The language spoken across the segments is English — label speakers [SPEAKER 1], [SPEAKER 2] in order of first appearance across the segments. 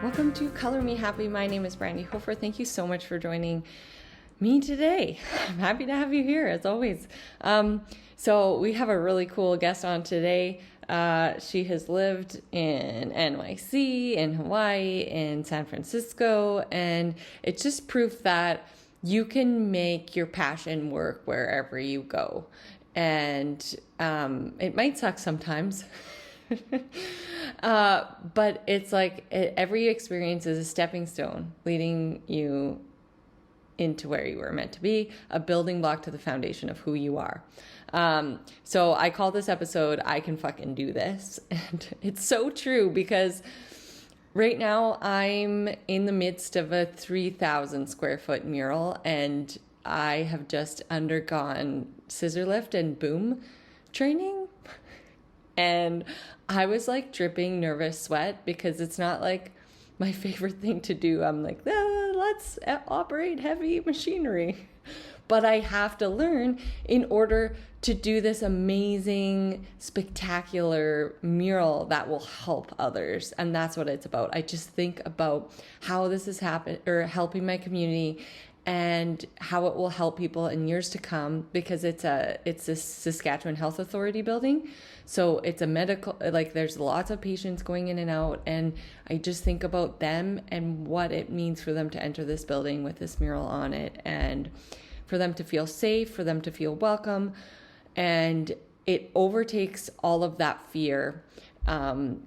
[SPEAKER 1] Welcome to Color Me Happy. My name is Brandy Hofer. Thank you so much for joining me today. I'm happy to have you here as always. So we have a really cool guest on today. She has lived in NYC, in Hawaii, in San Francisco, and it's just proof that you can make your passion work wherever you go. And it might suck sometimes. But it's like every experience is a stepping stone leading you into where you were meant to be, a building block to the foundation of who you are. So I call this episode, I Can Fucking Do This. And it's so true because right now I'm in the midst of a 3,000 square foot mural, and I have just undergone scissor lift and boom training. And I was like dripping nervous sweat because it's not like my favorite thing to do. I'm like, let's operate heavy machinery. But I have to learn in order to do this amazing, spectacular mural that will help others. And that's what it's about. I just think about how this is helping my community and how it will help people in years to come, because it's a Saskatchewan Health Authority building. So it's a medical, like there's lots of patients going in and out, and I just think about them and what it means for them to enter this building with this mural on it, and for them to feel safe, for them to feel welcome. And it overtakes all of that fear when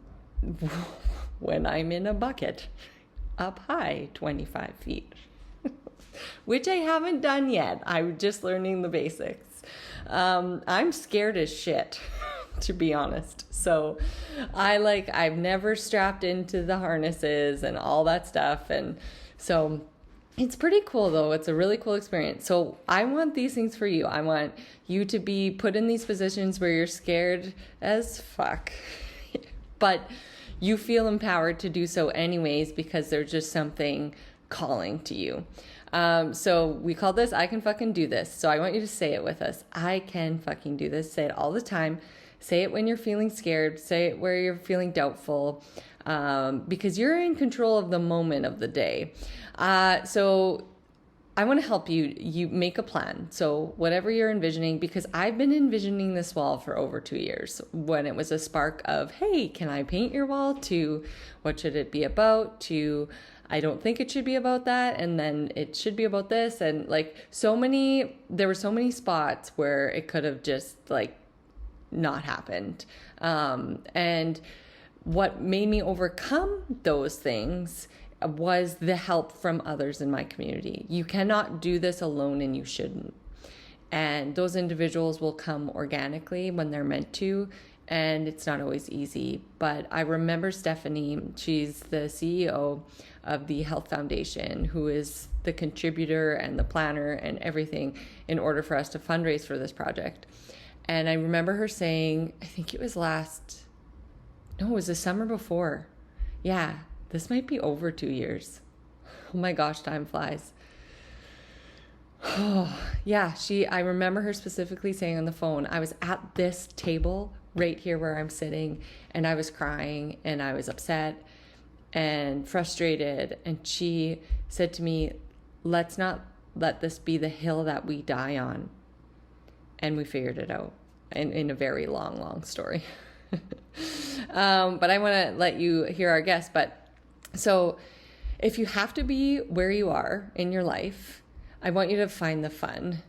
[SPEAKER 1] I'm in a bucket up high 25 feet. Which I haven't done yet. I'm just learning the basics. I'm scared as shit, to be honest. So I've never strapped into the harnesses and all that stuff. And so it's pretty cool though. It's a really cool experience. So I want these things for you. I want you to be put in these positions where you're scared as fuck, but you feel empowered to do so anyways, because there's just something calling to you. So we call this, I Can Fucking Do This. So I want you to say it with us. I can fucking do this. Say it all the time. Say it when you're feeling scared. Say it where you're feeling doubtful, because you're in control of the moment of the day. So I want to help you make a plan. So whatever you're envisioning, because I've been envisioning this wall for over 2 years, when it was a spark of, hey, can I paint your wall, to what should it be about, to I don't think it should be about that, and then it should be about this. And there were so many spots where it could have just like not happened. And what made me overcome those things was the help from others in my community. You cannot do this alone, and you shouldn't. And those individuals will come organically when they're meant to. And it's not always easy. But I remember Stephanie, she's the CEO of the Health Foundation, who is the contributor and the planner and everything in order for us to fundraise for this project. And I remember her saying, I think it was it was the summer before. Yeah, this might be over 2 years. Oh my gosh, time flies. Oh, yeah, I remember her specifically saying on the phone, I was at this table right here where I'm sitting, and I was crying, and I was upset and frustrated. And she said to me, let's not let this be the hill that we die on. And we figured it out in a very long, long story. But I want to let you hear our guest. But so if you have to be where you are in your life, I want you to find the fun.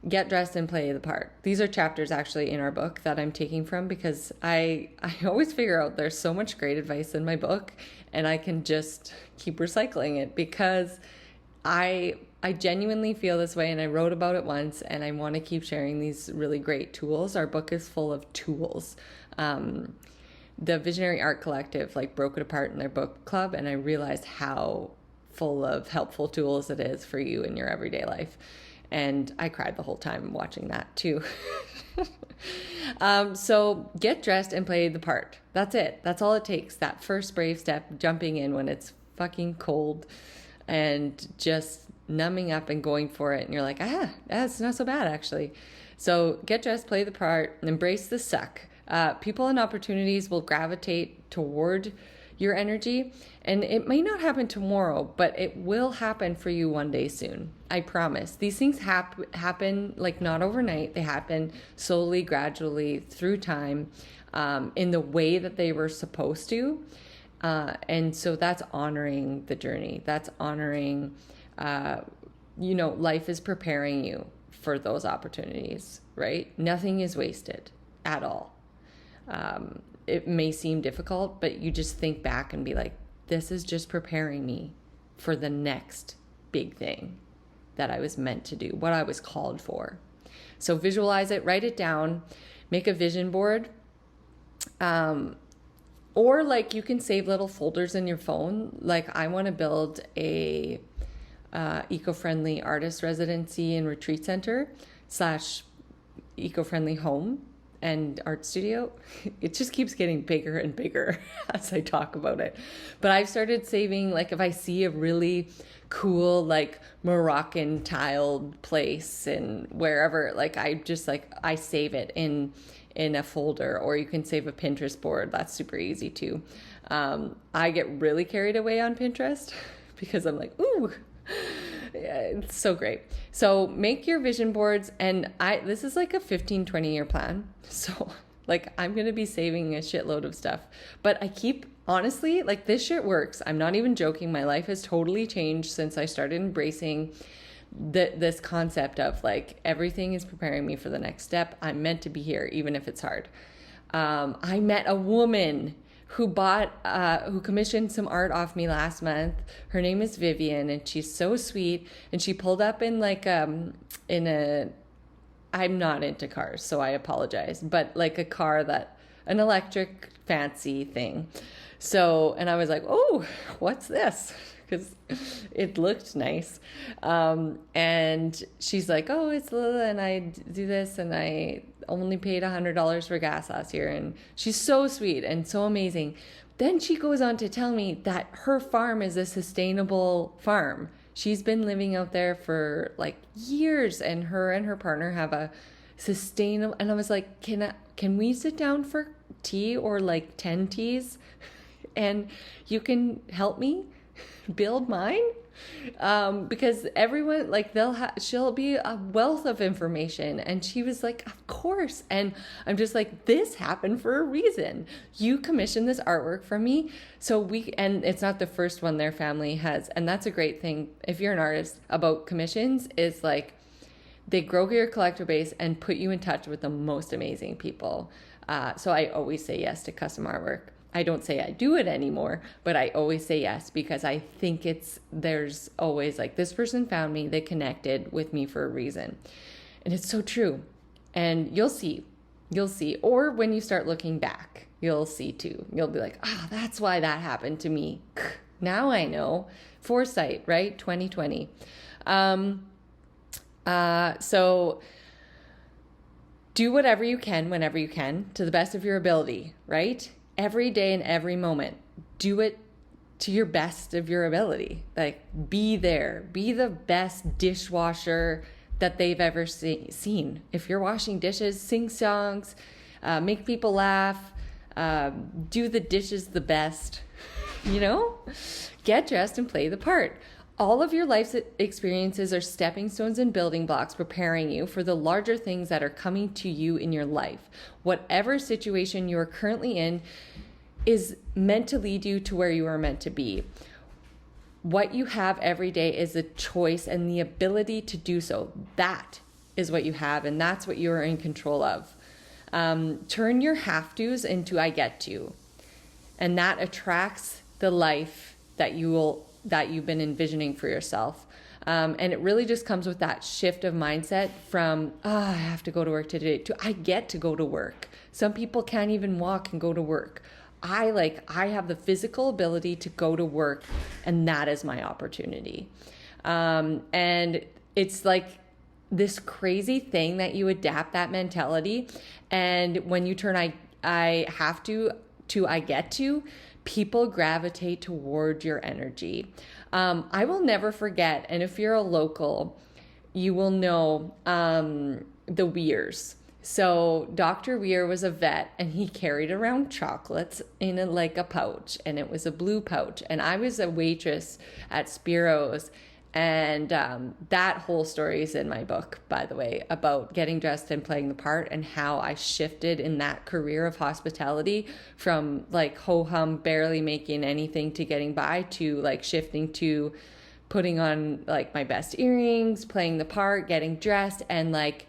[SPEAKER 1] Get dressed and play the part. These are chapters actually in our book that I'm taking from, because I always figure out there's so much great advice in my book, and I can just keep recycling it, because I genuinely feel this way, and I wrote about it once, and I want to keep sharing these really great tools. Our book is full of tools. The Visionary Art Collective broke it apart in their book club, and I realized how full of helpful tools it is for you in your everyday life. And I cried the whole time watching that too. So get dressed and play the part. That's it. That's all it takes. That first brave step, jumping in when it's fucking cold and just numbing up and going for it. And you're like, it's not so bad actually. So get dressed, play the part, embrace the suck. People and opportunities will gravitate toward your energy. And it may not happen tomorrow, but it will happen for you one day soon. I promise. These things happen like not overnight. They happen slowly, gradually through time, in the way that they were supposed to. And so that's honoring the journey. That's honoring, life is preparing you for those opportunities, right? Nothing is wasted at all. It may seem difficult, but you just think back and be like, this is just preparing me for the next big thing that I was meant to do, what I was called for. So visualize it, write it down, make a vision board. Or like you can save little folders in your phone. Like I want to build a eco-friendly artist residency and retreat center / eco-friendly home and art studio. It just keeps getting bigger and bigger as I talk about it. But I've started saving, like if I see a really cool, like Moroccan tiled place and wherever, like I save it in a folder, or you can save a Pinterest board. That's super easy too. I get really carried away on Pinterest because I'm like, ooh, yeah, it's so great. So make your vision boards, and this is like a 15-20 year plan. So like I'm going to be saving a shitload of stuff, but honestly, like this shit works. I'm not even joking. My life has totally changed since I started embracing this concept of like everything is preparing me for the next step. I'm meant to be here, even if it's hard. I met a woman who commissioned some art off me last month. Her name is Vivian, and she's so sweet. And she pulled up in like I'm not into cars, so I apologize, but like an electric fancy thing. So, and I was like, oh, what's this? Because it looked nice. And she's like, oh, it's Lila, and I do this, and I only paid $100 for gas last year. And she's so sweet and so amazing. Then she goes on to tell me that her farm is a sustainable farm. She's been living out there for like years, and her partner have a sustainable, and I was like, can we sit down for tea or like 10 teas and you can help me build mine? Because everyone, like she'll be a wealth of information. And she was like, of course. And I'm just like, this happened for a reason. You commissioned this artwork from me. And it's not the first one their family has. And that's a great thing if you're an artist about commissions, is like they grow your collector base and put you in touch with the most amazing people. So I always say yes to custom artwork. I don't say I do it anymore, but I always say yes, because I think there's always like, this person found me, they connected with me for a reason. And it's so true. And you'll see. Or when you start looking back, you'll see too. You'll be like, that's why that happened to me. Now I know. Foresight, right? 2020. So do whatever you can, whenever you can, to the best of your ability, right? Every day and every moment, do it to your best of your ability. Like, be there. Be the best dishwasher that they've ever seen. If you're washing dishes, sing songs, make people laugh, do the dishes the best, get dressed and play the part. All of your life's experiences are stepping stones and building blocks preparing you for the larger things that are coming to you in your life. Whatever situation you are currently in is meant to lead you to where you are meant to be. What you have every day is a choice and the ability to do so. That is what you have, and that's what you are in control of. Turn your have-tos into I get to, and that attracts the life that you've been envisioning for yourself. And it really just comes with that shift of mindset from, I have to go to work today, to I get to go to work. Some people can't even walk and go to work. I have the physical ability to go to work, and that is my opportunity. And it's like this crazy thing that you adapt that mentality. And when you turn I have to I get to, people gravitate toward your energy. I will never forget, and if you're a local, you will know the Weirs. So Dr. Weir was a vet, and he carried around chocolates in like a pouch, and it was a blue pouch. And I was a waitress at Spiro's, and that whole story is in my book, by the way, about getting dressed and playing the part, and how I shifted in that career of hospitality from like ho-hum, barely making anything to getting by, to like shifting to putting on like my best earrings, playing the part, getting dressed, and like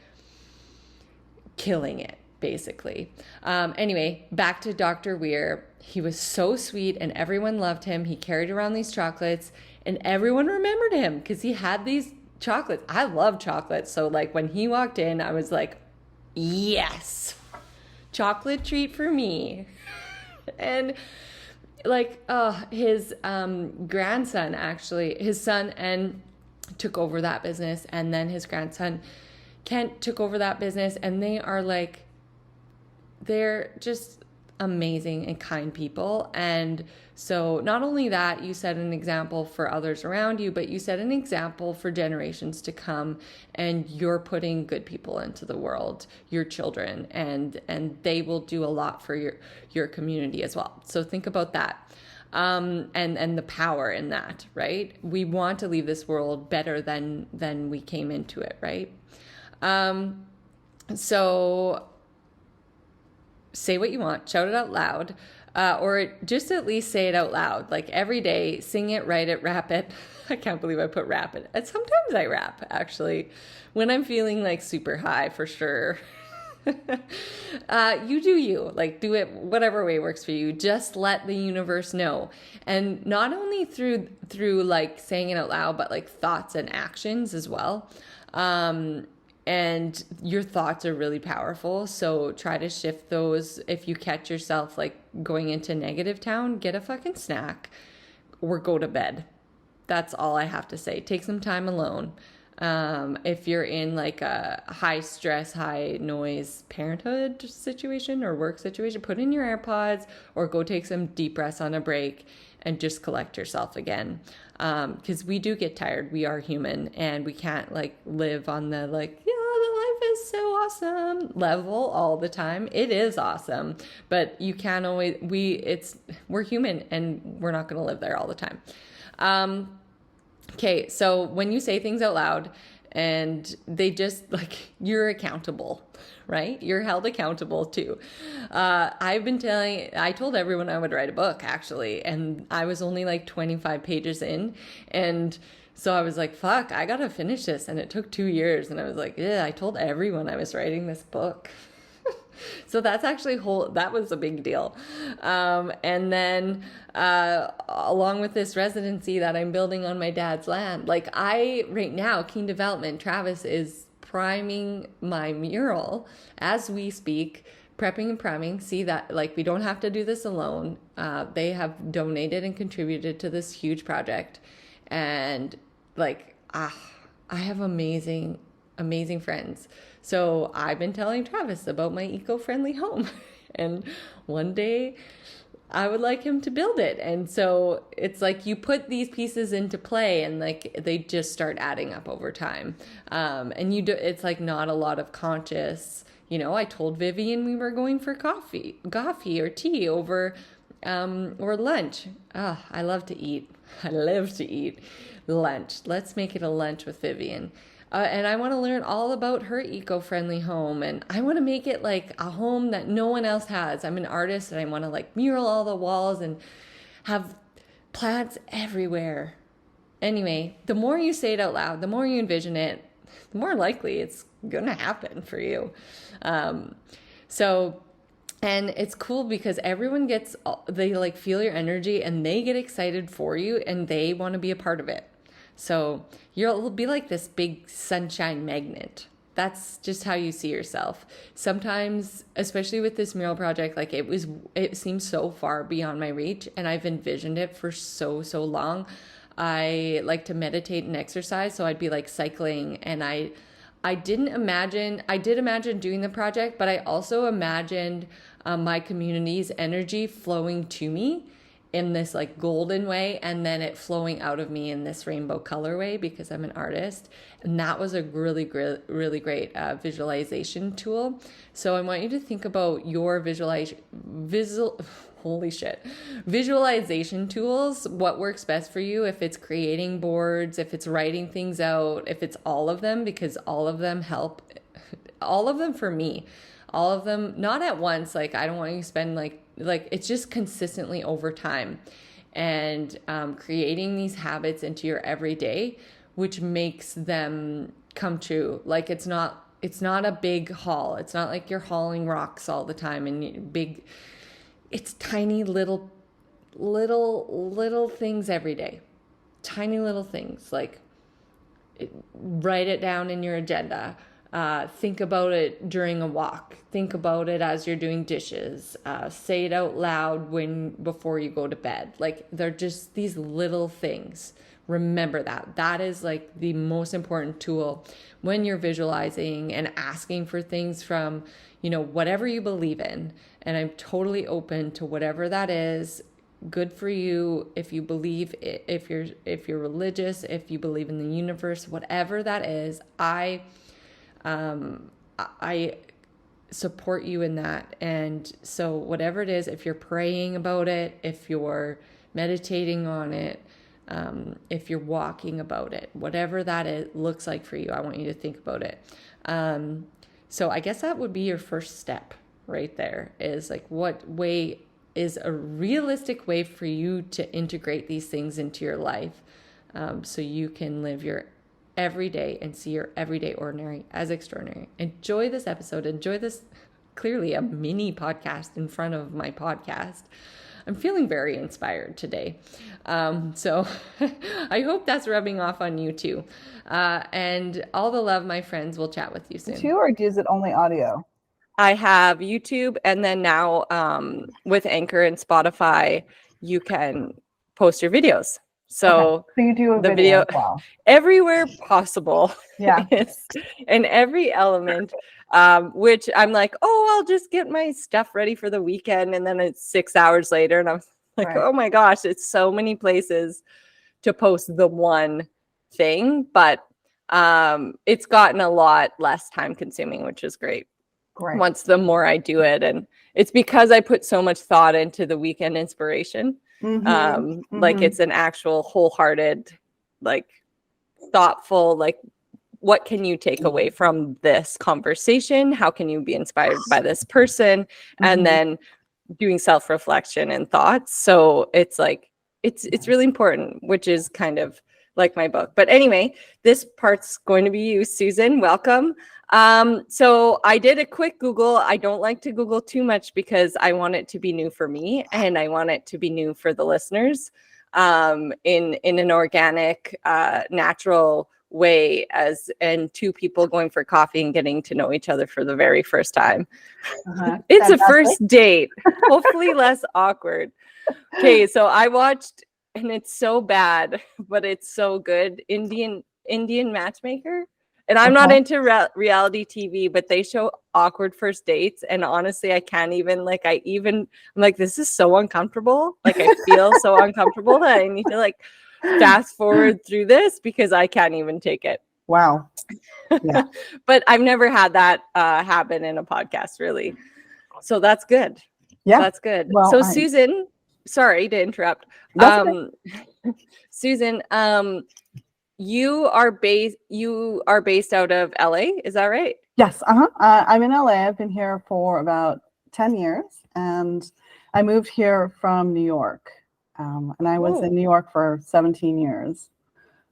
[SPEAKER 1] killing it, basically. Anyway, back to Dr. Weir. He was so sweet and everyone loved him. He carried around these chocolates and everyone remembered him because he had these chocolates. I love chocolates. So like when he walked in, I was like, yes, chocolate treat for me. And like his grandson, actually, his son and took over that business, and then his grandson Kent took over that business, and they are like, they're just amazing and kind people. And so not only that, you set an example for others around you, but you set an example for generations to come, and you're putting good people into the world, your children, and they will do a lot for your community as well. So think about that. And the power in that, right? We want to leave this world better than we came into it, right? So say what you want, shout it out loud, or just at least say it out loud. Like every day, sing it, write it, rap it. I can't believe I put rap it. And sometimes I rap, actually, when I'm feeling like super high, for sure. You do you, like do it whatever way works for you. Just let the universe know. And not only through like saying it out loud, but like thoughts and actions as well. And your thoughts are really powerful. So try to shift those. If you catch yourself like going into negative town, get a fucking snack or go to bed. That's all I have to say. Take some time alone. If you're in like a high stress, high noise parenthood situation or work situation, put in your AirPods or go take some deep breaths on a break and just collect yourself again. Because we do get tired. We are human, and we can't like live on the like, yeah, the life is so awesome level all the time. It is awesome, but you can't always, we're human and we're not going to live there all the time. Okay, so when you say things out loud and they just like, you're accountable, right? You're held accountable too. I told everyone I would write a book, actually, and I was only like 25 pages in. And so I was like, fuck, I got to finish this. And it took 2 years. And I was like, yeah, I told everyone I was writing this book. So that's actually that was a big deal. And then along with this residency that I'm building on my dad's land, like right now, Keen Development, Travis is priming my mural as we speak, prepping and priming. See that, like, we don't have to do this alone. They have donated and contributed to this huge project. And like, I have amazing friends. So I've been telling Travis about my eco-friendly home, and one day I would like him to build it. And so it's like you put these pieces into play and like they just start adding up over time. And it's like not a lot of conscious, I told Vivian we were going for coffee or tea over or lunch. I love to eat. I live to eat lunch. Let's make it a lunch with Vivian. And I want to learn all about her eco-friendly home. And I want to make it like a home that no one else has. I'm an artist and I want to like mural all the walls and have plants everywhere. Anyway, the more you say it out loud, the more you envision it, the more likely it's going to happen for you. And it's cool because everyone they like feel your energy and they get excited for you and they want to be a part of it. So you'll be like this big sunshine magnet. That's just how you see yourself. Sometimes, especially with this mural project, like it seems so far beyond my reach, and I've envisioned it for so long. I like to meditate and exercise, so I'd be like cycling, and I did imagine doing the project, but I also imagined my community's energy flowing to me in this like golden way, and then it flowing out of me in this rainbow colorway because I'm an artist. And that was a really great visualization tool. So I want you to think about your visualization tools, what works best for you, if it's creating boards, if it's writing things out, if it's all of them, because all of them help. All of them for me, all of them, not at once. Like, I don't want you to spend like it's just consistently over time, and creating these habits into your everyday, which makes them come true. Like, it's not a big haul. It's not like you're hauling rocks all the time and big. It's tiny little things every day. Tiny little things, like write it down in your agenda. Think about it during a walk. Think about it as you're doing dishes. Say it out loud before you go to bed. Like, they're just these little things. Remember that. That is like the most important tool when you're visualizing and asking for things from, whatever you believe in. And I'm totally open to whatever that is. Good for you. If you believe, if you're religious, if you believe in the universe, whatever that is, I support you in that. And so whatever it is, if you're praying about it, if you're meditating on it, if you're walking about it, whatever that looks like for you, I want you to think about it. So I guess that would be your first step right there, is like, what way is a realistic way for you to integrate these things into your life, so you can live your every day and see your everyday ordinary as extraordinary. Enjoy this episode. Enjoy this, clearly a mini podcast in front of my podcast. I'm feeling very inspired today. So I hope that's rubbing off on you too. And all the love, my friends. We'll chat with you soon.
[SPEAKER 2] Or is it only audio?
[SPEAKER 1] I have YouTube, and then now with Anchor and Spotify, you can post your videos. So
[SPEAKER 2] you do a video as well.
[SPEAKER 1] Everywhere possible.
[SPEAKER 2] Yeah.
[SPEAKER 1] In every element, which I'm like, I'll just get my stuff ready for the weekend. And then it's 6 hours later and I'm like, right. Oh my gosh, it's so many places to post the one thing. But it's gotten a lot less time consuming, which is great. Once the more I do it. And it's because I put so much thought into the weekend inspiration. Like, it's an actual wholehearted, like, thoughtful, like, what can you take away from this conversation? How can you be inspired by this person? And then doing self-reflection and thoughts. So it's like, it's really important, which is kind of like my book. But anyway, this part's going to be you, Susan. Welcome. So I did a quick Google. I don't like to Google too much because I want it to be new for me and I want it to be new for the listeners, in an organic, natural way, and two people going for coffee and getting to know each other for the very first time. It's fantastic. A first date, hopefully less awkward. Okay, so I watched, and it's so bad, but it's so good, Indian Matchmaker. And I'm not into reality TV, but they show awkward first dates. And honestly, I can't even, I'm like, this is so uncomfortable. Like, I feel so uncomfortable that I need to like fast forward through this because I can't even take it.
[SPEAKER 2] Wow. Yeah.
[SPEAKER 1] But I've never had that happen in a podcast, really. So that's good.
[SPEAKER 2] Yeah.
[SPEAKER 1] That's good. Well, so Susan, sorry to interrupt. Susan, you are based out of LA, is that right?
[SPEAKER 2] Yes. I'm in LA. I've been here for about 10 years, and I moved here from New York. And I was in New York for 17 years.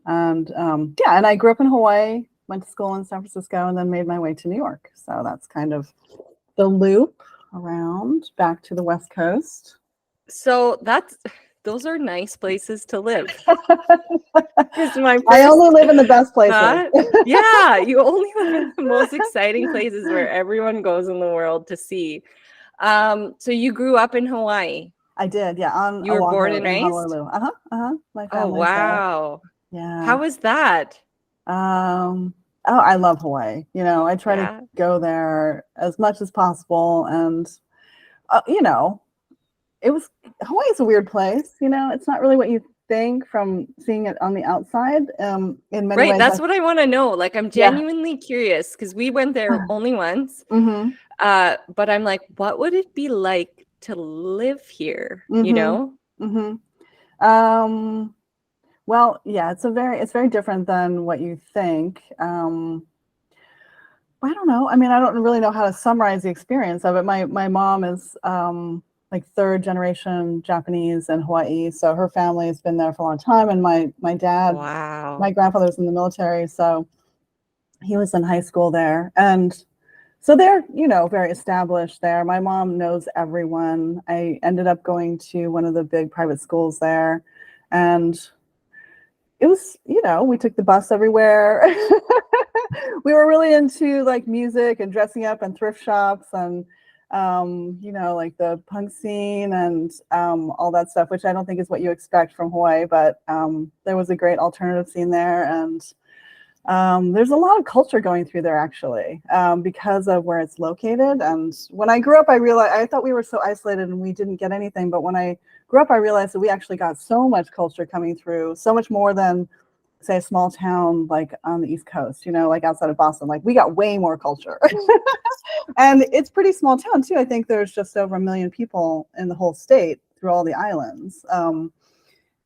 [SPEAKER 2] And and I grew up in Hawaii, went to school in San Francisco, and then made my way to New York. So that's kind of the loop around back to the West Coast.
[SPEAKER 1] So those are nice places to live.
[SPEAKER 2] I only live in the best places.
[SPEAKER 1] Yeah, you only live in the most exciting places where everyone goes in the world to see. So you grew up in Hawaii.
[SPEAKER 2] I did, yeah.
[SPEAKER 1] You were born and raised?
[SPEAKER 2] Honolulu. My family's
[SPEAKER 1] wow.
[SPEAKER 2] There. Yeah.
[SPEAKER 1] How was that?
[SPEAKER 2] I love Hawaii. I try to go there as much as possible, and Hawaii is a weird place. It's not really what you think from seeing it on the outside. In many
[SPEAKER 1] Right.
[SPEAKER 2] ways,
[SPEAKER 1] That's what I want to know. Like, I'm
[SPEAKER 2] yeah.
[SPEAKER 1] genuinely curious because we went there only once.
[SPEAKER 2] Mm-hmm.
[SPEAKER 1] But I'm like, what would it be like to live here?
[SPEAKER 2] Mm-hmm. Mm-hmm. Well, yeah, it's very different than what you think. I don't know. I mean, I don't really know how to summarize the experience of it. My mom is like third generation Japanese in Hawaii, so her family has been there for a long time. And my dad,
[SPEAKER 1] Wow.
[SPEAKER 2] my grandfather was in the military, so he was in high school there, and so they're very established there. My mom knows everyone. I ended up going to one of the big private schools there, and it was, we took the bus everywhere. We were really into like music and dressing up and thrift shops and, like the punk scene and all that stuff, which I don't think is what you expect from Hawaii, but there was a great alternative scene there. And there's a lot of culture going through there actually, because of where it's located. And when I grew up, I thought we were so isolated and we didn't get anything. But when I grew up, I realized that we actually got so much culture coming through, so much more than, say, a small town like on the East Coast, like outside of Boston. Like we got way more culture. And it's pretty small town too. I think there's just over 1 million people in the whole state through all the islands.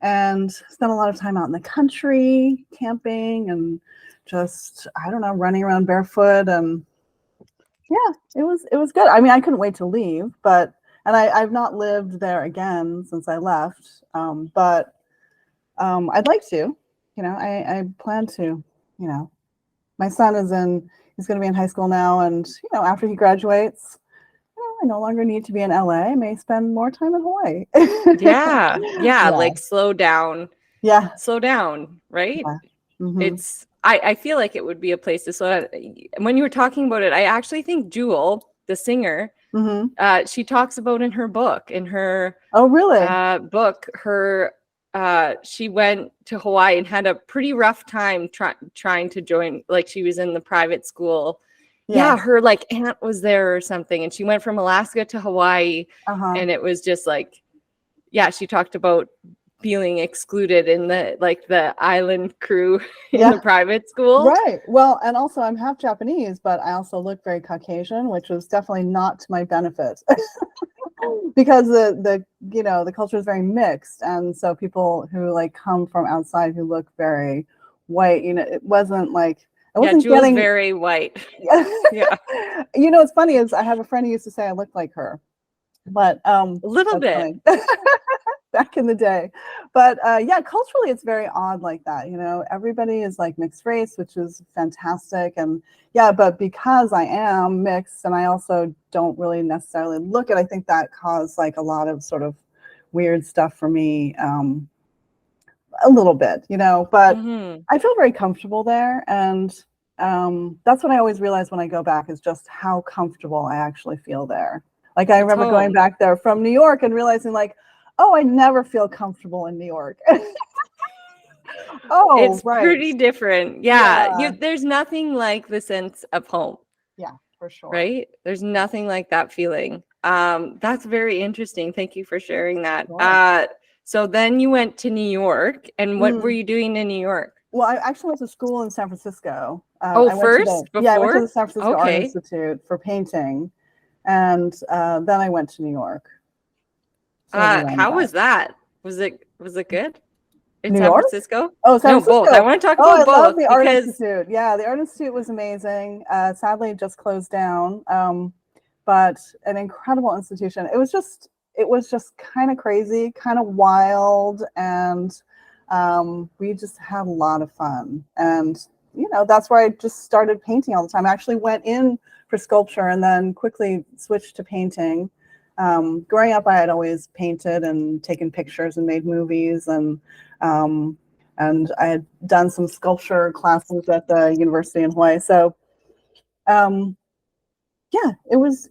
[SPEAKER 2] And spent a lot of time out in the country, camping and just, I don't know, running around barefoot. And yeah, it was good. I mean, I couldn't wait to leave, and I've not lived there again since I left. But I'd like to, I plan to, my son he's going to be in high school now. And, after he graduates, I no longer need to be in LA. I may spend more time in Hawaii.
[SPEAKER 1] Yeah. Like slow down.
[SPEAKER 2] Yeah.
[SPEAKER 1] Slow down, right?
[SPEAKER 2] Yeah. Mm-hmm.
[SPEAKER 1] I feel like it would be a place to slow down. When you were talking about it, I actually think Jewel, the singer, she talks about in her book,
[SPEAKER 2] oh, really?
[SPEAKER 1] Book, she went to Hawaii and had a pretty rough time trying to join, like she was in the private school. Yeah, her like aunt was there or something, and she went from Alaska to Hawaii, and it was just like, yeah, she talked about feeling excluded in the island crew in the private school.
[SPEAKER 2] Right. Well, and also I'm half Japanese, but I also look very Caucasian, which was definitely not to my benefit. Because the culture is very mixed, and so people who like come from outside who look very white, it wasn't like I wasn't
[SPEAKER 1] getting very white. Yeah.
[SPEAKER 2] What's funny is I have a friend who used to say I looked like her, but a
[SPEAKER 1] little bit
[SPEAKER 2] back in the day. But yeah, culturally it's very odd like that. Everybody is like mixed race, which is fantastic. And yeah, but because I am mixed and I also don't really necessarily look it, I think that caused like a lot of sort of weird stuff for me, a little bit, but I feel very comfortable there. And that's what I always realize when I go back is just how comfortable I actually feel there. Like I remember going back there from New York and realizing like, oh, I never feel comfortable in New York. Oh,
[SPEAKER 1] it's pretty different. Yeah. There's nothing like the sense of home.
[SPEAKER 2] Yeah, for sure.
[SPEAKER 1] Right? There's nothing like that feeling. That's very interesting. Thank you for sharing that. Sure. So then you went to New York, and what were you doing in New York?
[SPEAKER 2] Well, I actually went to school in San Francisco.
[SPEAKER 1] Before?
[SPEAKER 2] I went to the San Francisco Art Institute for painting, and then I went to New York.
[SPEAKER 1] So how was that? Was it good? In
[SPEAKER 2] New
[SPEAKER 1] San
[SPEAKER 2] York?
[SPEAKER 1] Francisco?
[SPEAKER 2] Oh, San Francisco.
[SPEAKER 1] Both. I want to talk about both.
[SPEAKER 2] I love the Art Institute. Yeah, the Art Institute was amazing. Sadly, it just closed down, but an incredible institution. It was just kind of crazy, kind of wild, and we just had a lot of fun. And that's where I just started painting all the time. I actually went in for sculpture and then quickly switched to painting. Growing up, I had always painted and taken pictures and made movies, and I had done some sculpture classes at the university in Hawaii. So, yeah, it was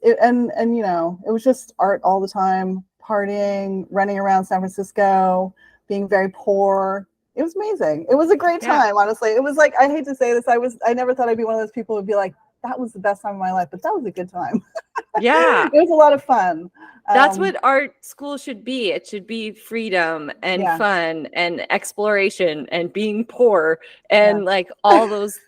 [SPEAKER 2] just art all the time, partying, running around San Francisco, being very poor. It was amazing. It was a great time, honestly. It was like, I hate to say this, I never thought I'd be one of those people who'd be like, that was the best time of my life, but that was a good time.
[SPEAKER 1] Yeah.
[SPEAKER 2] It was a lot of fun.
[SPEAKER 1] That's what art school should be. It should be freedom and
[SPEAKER 2] Yeah.
[SPEAKER 1] fun and exploration and being poor
[SPEAKER 2] Yeah.
[SPEAKER 1] and like all those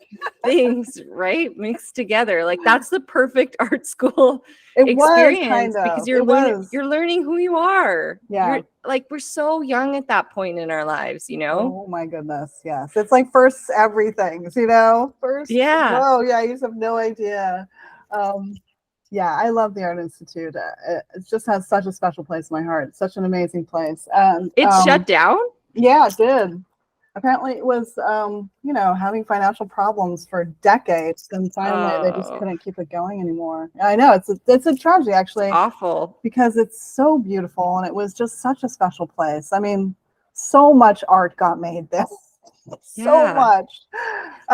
[SPEAKER 1] things, right? Mixed together. Like that's the perfect art school
[SPEAKER 2] It was
[SPEAKER 1] experience
[SPEAKER 2] kind
[SPEAKER 1] because
[SPEAKER 2] of. It was.
[SPEAKER 1] you're learning who you are.
[SPEAKER 2] Yeah.
[SPEAKER 1] You're like we're so young at that point in our lives, you know?
[SPEAKER 2] Oh my goodness. Yes. It's like first everything, you know? First,
[SPEAKER 1] Yeah.
[SPEAKER 2] whoa, yeah, you just have no idea. Um, yeah, I love the Art Institute. It just has such a special place in my heart. Such an amazing place. And
[SPEAKER 1] It's shut down?
[SPEAKER 2] yeah, it did. Apparently it was, you know, having financial problems for decades, and finally they just
[SPEAKER 1] Oh,
[SPEAKER 2] couldn't keep it going anymore. I know it's a tragedy actually,
[SPEAKER 1] awful.
[SPEAKER 2] because it's so beautiful and it was just such a special place. I mean, so much art got made there. So
[SPEAKER 1] Yeah.
[SPEAKER 2] much.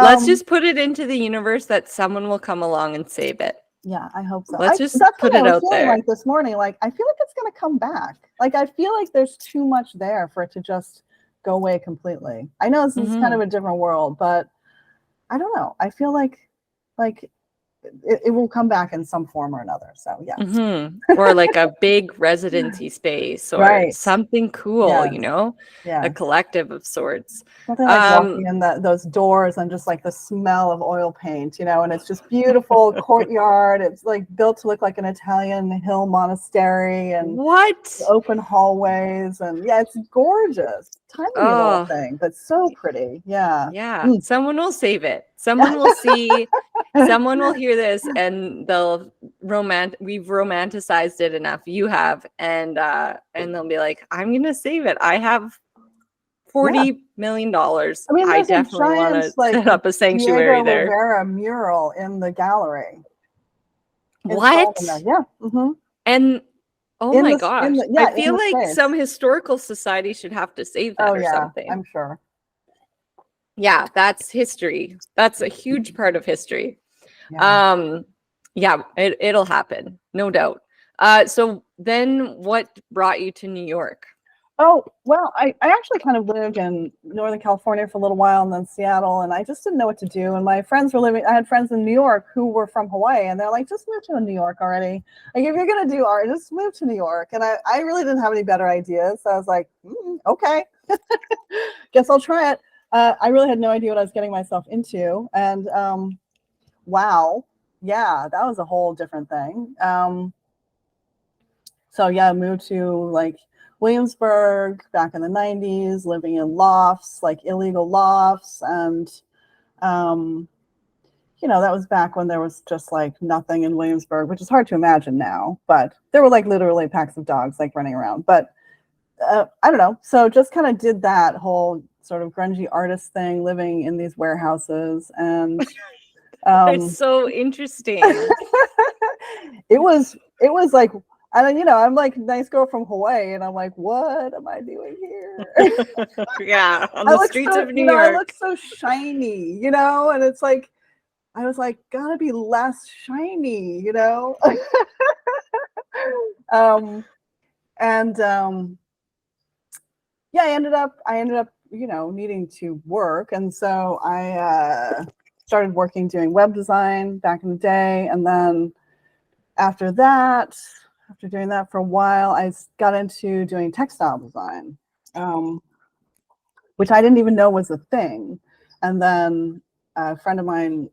[SPEAKER 1] Let's just put it into the universe that someone will come along and save it.
[SPEAKER 2] Yeah, I hope so.
[SPEAKER 1] Let's just
[SPEAKER 2] That's
[SPEAKER 1] put
[SPEAKER 2] what I
[SPEAKER 1] it
[SPEAKER 2] was
[SPEAKER 1] out
[SPEAKER 2] feeling
[SPEAKER 1] there.
[SPEAKER 2] like this morning. Like, I feel like it's going to come back. Like, I feel like there's too much there for it to just go away completely. I know this is kind of a different world, but I don't know. I feel like it will come back in some form or another. So yes.
[SPEAKER 1] Or like a big residency space or
[SPEAKER 2] Right.
[SPEAKER 1] something cool, you
[SPEAKER 2] Yes.
[SPEAKER 1] know, a
[SPEAKER 2] Yeah.
[SPEAKER 1] collective of sorts.
[SPEAKER 2] Nothing like walking in those doors and just like the smell of oil paint, you know, and it's just beautiful courtyard. It's like built to look like an Italian hill monastery and
[SPEAKER 1] What?
[SPEAKER 2] open hallways. And yeah, it's gorgeous. Tiny little
[SPEAKER 1] Oh,
[SPEAKER 2] thing, but so pretty. Yeah.
[SPEAKER 1] yeah. Someone will save it. Someone will see, someone will hear this and we've romanticized it enough. You have, and they'll be like, I'm gonna save it. I have
[SPEAKER 2] Yeah.
[SPEAKER 1] $40 million.
[SPEAKER 2] I mean,
[SPEAKER 1] I
[SPEAKER 2] there's a
[SPEAKER 1] definitely want
[SPEAKER 2] giant
[SPEAKER 1] to
[SPEAKER 2] like
[SPEAKER 1] set up a sanctuary
[SPEAKER 2] Diego
[SPEAKER 1] there.
[SPEAKER 2] Rivera mural in the gallery.
[SPEAKER 1] What?
[SPEAKER 2] Yeah. Mm-hmm.
[SPEAKER 1] And oh
[SPEAKER 2] In
[SPEAKER 1] my
[SPEAKER 2] the
[SPEAKER 1] gosh,
[SPEAKER 2] yeah,
[SPEAKER 1] I
[SPEAKER 2] in
[SPEAKER 1] feel
[SPEAKER 2] the
[SPEAKER 1] like
[SPEAKER 2] space.
[SPEAKER 1] some historical society should have to save that
[SPEAKER 2] Oh
[SPEAKER 1] or
[SPEAKER 2] yeah,
[SPEAKER 1] something.
[SPEAKER 2] I'm sure.
[SPEAKER 1] Yeah, that's history. That's a huge part of history.
[SPEAKER 2] Yeah.
[SPEAKER 1] Yeah, it'll happen, no doubt. So then what brought you to New York?
[SPEAKER 2] Oh, well, I actually kind of lived in Northern California for a little while and then Seattle, and I just didn't know what to do. And my friends were living, I had friends in New York who were from Hawaii, and they're like, just move to New York already. Like, if you're going to do art, just move to New York. And I really didn't have any better ideas. So I was like, okay, guess I'll try it. I really had no idea what I was getting myself into. And wow, yeah, that was a whole different thing. So yeah, I moved to like Williamsburg back in the 90s, living in lofts, like illegal lofts. And, you know, that was back when there was just like nothing in Williamsburg, which is hard to imagine now, but there were like literally packs of dogs like running around. But I don't know. So just kind of did that whole sort of grungy artist thing, living in these warehouses. And
[SPEAKER 1] It's so interesting.
[SPEAKER 2] it was like, and then, you know, I'm like nice girl from Hawaii, and I'm like, what am I doing here?
[SPEAKER 1] Yeah, on the streets of New York.
[SPEAKER 2] I look so shiny, you know, and it's like, I was like, gotta be less shiny, you know. Yeah, I ended up, you know, needing to work, and so I started working doing web design back in the day, and then after that, after doing that for a while, I got into doing textile design, which I didn't even know was a thing. And then a friend of mine,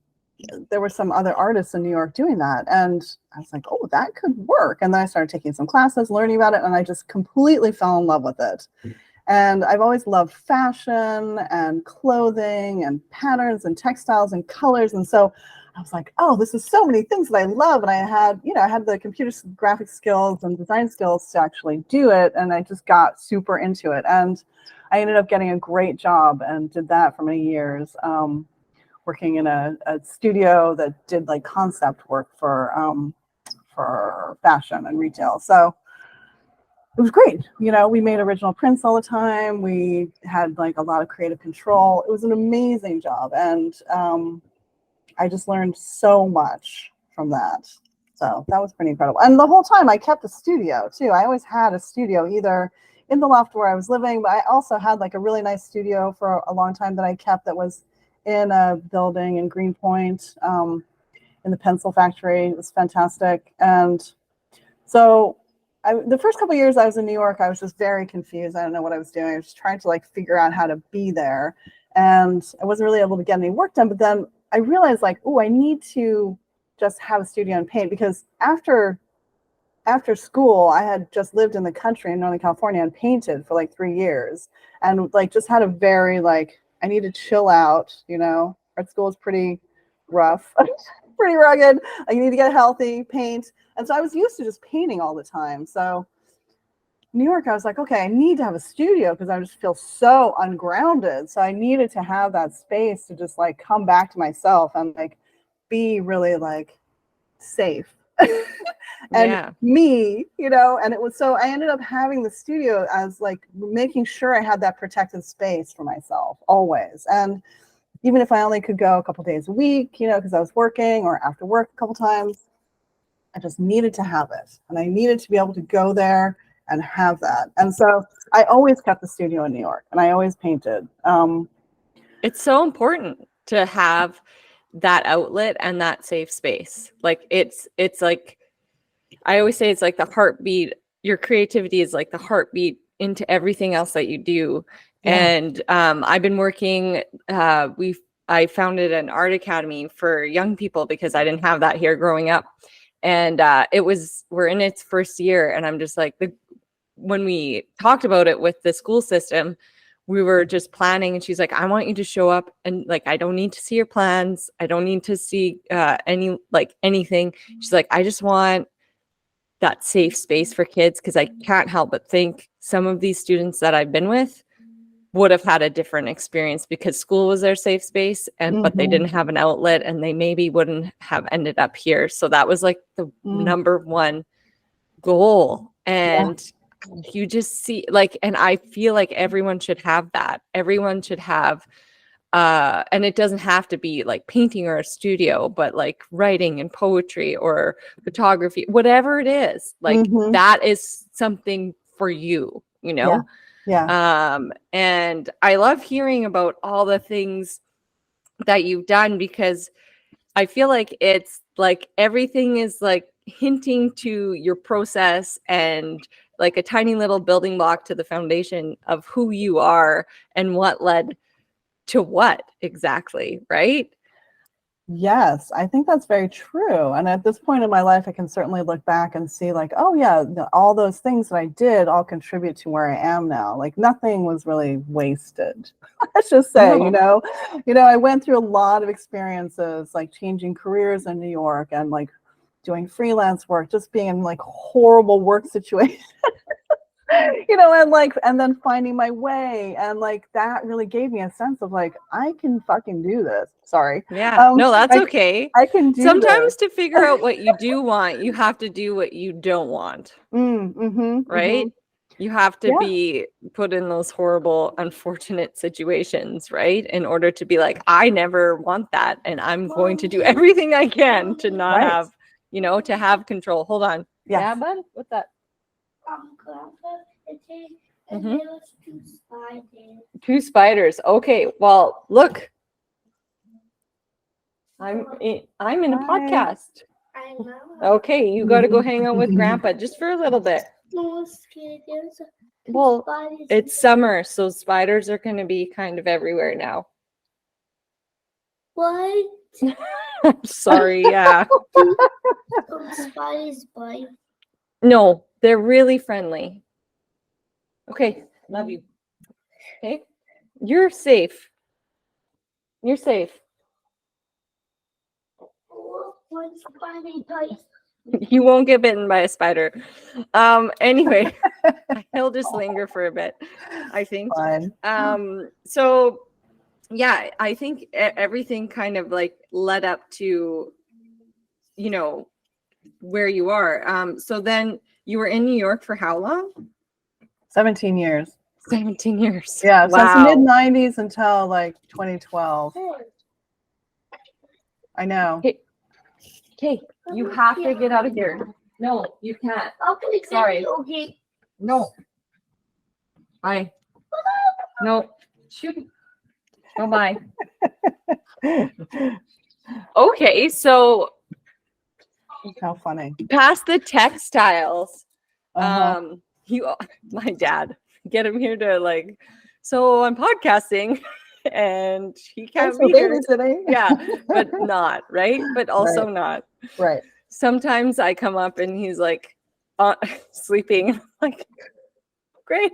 [SPEAKER 2] there were some other artists in New York doing that. And I was like, oh, that could work. And then I started taking some classes, learning about it, and I just completely fell in love with it. And I've always loved fashion and clothing and patterns and textiles and colors. And so I was like, oh, this is so many things that I love. And I had, you know, I had the computer graphic skills and design skills to actually do it. And I just got super into it. And I ended up getting a great job and did that for many years, working in a studio that did like concept work for fashion and retail. So it was great. You know, we made original prints all the time. We had like a lot of creative control. It was an amazing job. And I just learned so much from that. So that was pretty incredible. And the whole time I kept a studio too. I always had a studio either in the loft where I was living, but I also had like a really nice studio for a long time that I kept that was in a building in Greenpoint. in the pencil factory. It was fantastic. And so the first couple of years I was in New York, I was just very confused. I don't know what I was doing. I was trying to like figure out how to be there. And I wasn't really able to get any work done. But then I realized like, oh, I need to just have a studio and paint, because after school, I had just lived in the country in Northern California and painted for like 3 years, and like just had a very like, I need to chill out, you know. Art school is pretty rough, pretty rugged. Like, you need to get healthy, paint. And so I was used to just painting all the time. So New York, I was like, okay, I need to have a studio because I just feel so ungrounded. So I needed to have that space to just like come back to myself and like be really like safe. And me, you know. And it was, so I ended up having the studio as like making sure I had that protected space for myself always. And even if I only could go a couple days a week, you know, because I was working, or after work a couple times, I just needed to have it. And I needed to be able to go there and have that. And so I always kept the studio in New York, and I always painted.
[SPEAKER 1] It's so important to have that outlet and that safe space. Like it's like, I always say it's like the heartbeat. Your creativity is like the heartbeat into everything else that you do. Yeah. And I've been working, I founded an art academy for young people because I didn't have that here growing up. And we're in its first year. And I'm just like, when we talked about it with the school system, we were just planning, and she's like, I want you to show up, and like, I don't need to see your plans. I don't need to see anything. She's like, I just want that safe space for kids, because I can't help but think some of these students that I've been with would have had a different experience because school was their safe space, and but they didn't have an outlet, and they maybe wouldn't have ended up here. So that was like the number one goal. And you just see like, and I feel like everyone should have that. Everyone should have and it doesn't have to be like painting or a studio, but like writing and poetry or photography, whatever it is, like that is something for you, you know?
[SPEAKER 2] Yeah.
[SPEAKER 1] And I love hearing about all the things that you've done, because I feel like it's like everything is like hinting to your process and like a tiny little building block to the foundation of who you are and what led to what exactly, right?
[SPEAKER 2] Yes, I think that's very true. And at this point in my life, I can certainly look back and see like, oh yeah, all those things that I did all contribute to where I am now. Like nothing was really wasted. Let's just say, I went through a lot of experiences, like changing careers in New York and like doing freelance work, just being in like horrible work situations. And then finding my way, and like that really gave me a sense of like, I can fucking do this. Sorry.
[SPEAKER 1] Yeah. No, that's okay.
[SPEAKER 2] I can do
[SPEAKER 1] sometimes
[SPEAKER 2] this.
[SPEAKER 1] To figure out what you do want, you have to do what you don't want. Right? You have to be put in those horrible, unfortunate situations, right? In order to be like, I never want that, and I'm going to do everything I can to not have, to have control. Hold on. Yeah, bud? What's that?
[SPEAKER 3] And there was 2 spiders.
[SPEAKER 1] 2 spiders. Okay. Well, look. I'm in a podcast.
[SPEAKER 3] I know.
[SPEAKER 1] Okay, you got to go hang out with Grandpa just for a little bit. Well, it's summer, so spiders are going to be kind of everywhere now.
[SPEAKER 3] What?
[SPEAKER 1] I'm sorry. Yeah.
[SPEAKER 3] Don't spiders bite?
[SPEAKER 1] No, they're really friendly. Okay, love you. Okay, you're safe. You're safe.
[SPEAKER 3] One spider bites.
[SPEAKER 1] You won't get bitten by a spider. Anyway, he'll just linger for a bit, I think. So yeah, I think everything kind of like led up to, where you are. So then you were in New York for how long?
[SPEAKER 2] 17 years.
[SPEAKER 1] 17 years.
[SPEAKER 2] Yeah,
[SPEAKER 1] wow.
[SPEAKER 2] Since the mid-90s until like 2012. I know.
[SPEAKER 1] Okay, you have to get out of here. No, you can't.
[SPEAKER 3] Okay,
[SPEAKER 1] sorry.
[SPEAKER 3] Okay.
[SPEAKER 1] No. Bye. No. Shoot. Oh, bye. Okay, so
[SPEAKER 2] How funny.
[SPEAKER 1] past the textiles.
[SPEAKER 2] Uh-huh.
[SPEAKER 1] My dad, get him here to like, so I'm podcasting and he
[SPEAKER 2] Thanks
[SPEAKER 1] can't
[SPEAKER 2] for
[SPEAKER 1] be here.
[SPEAKER 2] babysitting.
[SPEAKER 1] Yeah, but not, right? But also
[SPEAKER 2] Right.
[SPEAKER 1] not.
[SPEAKER 2] Right.
[SPEAKER 1] Sometimes I come up and he's like sleeping. Like, great.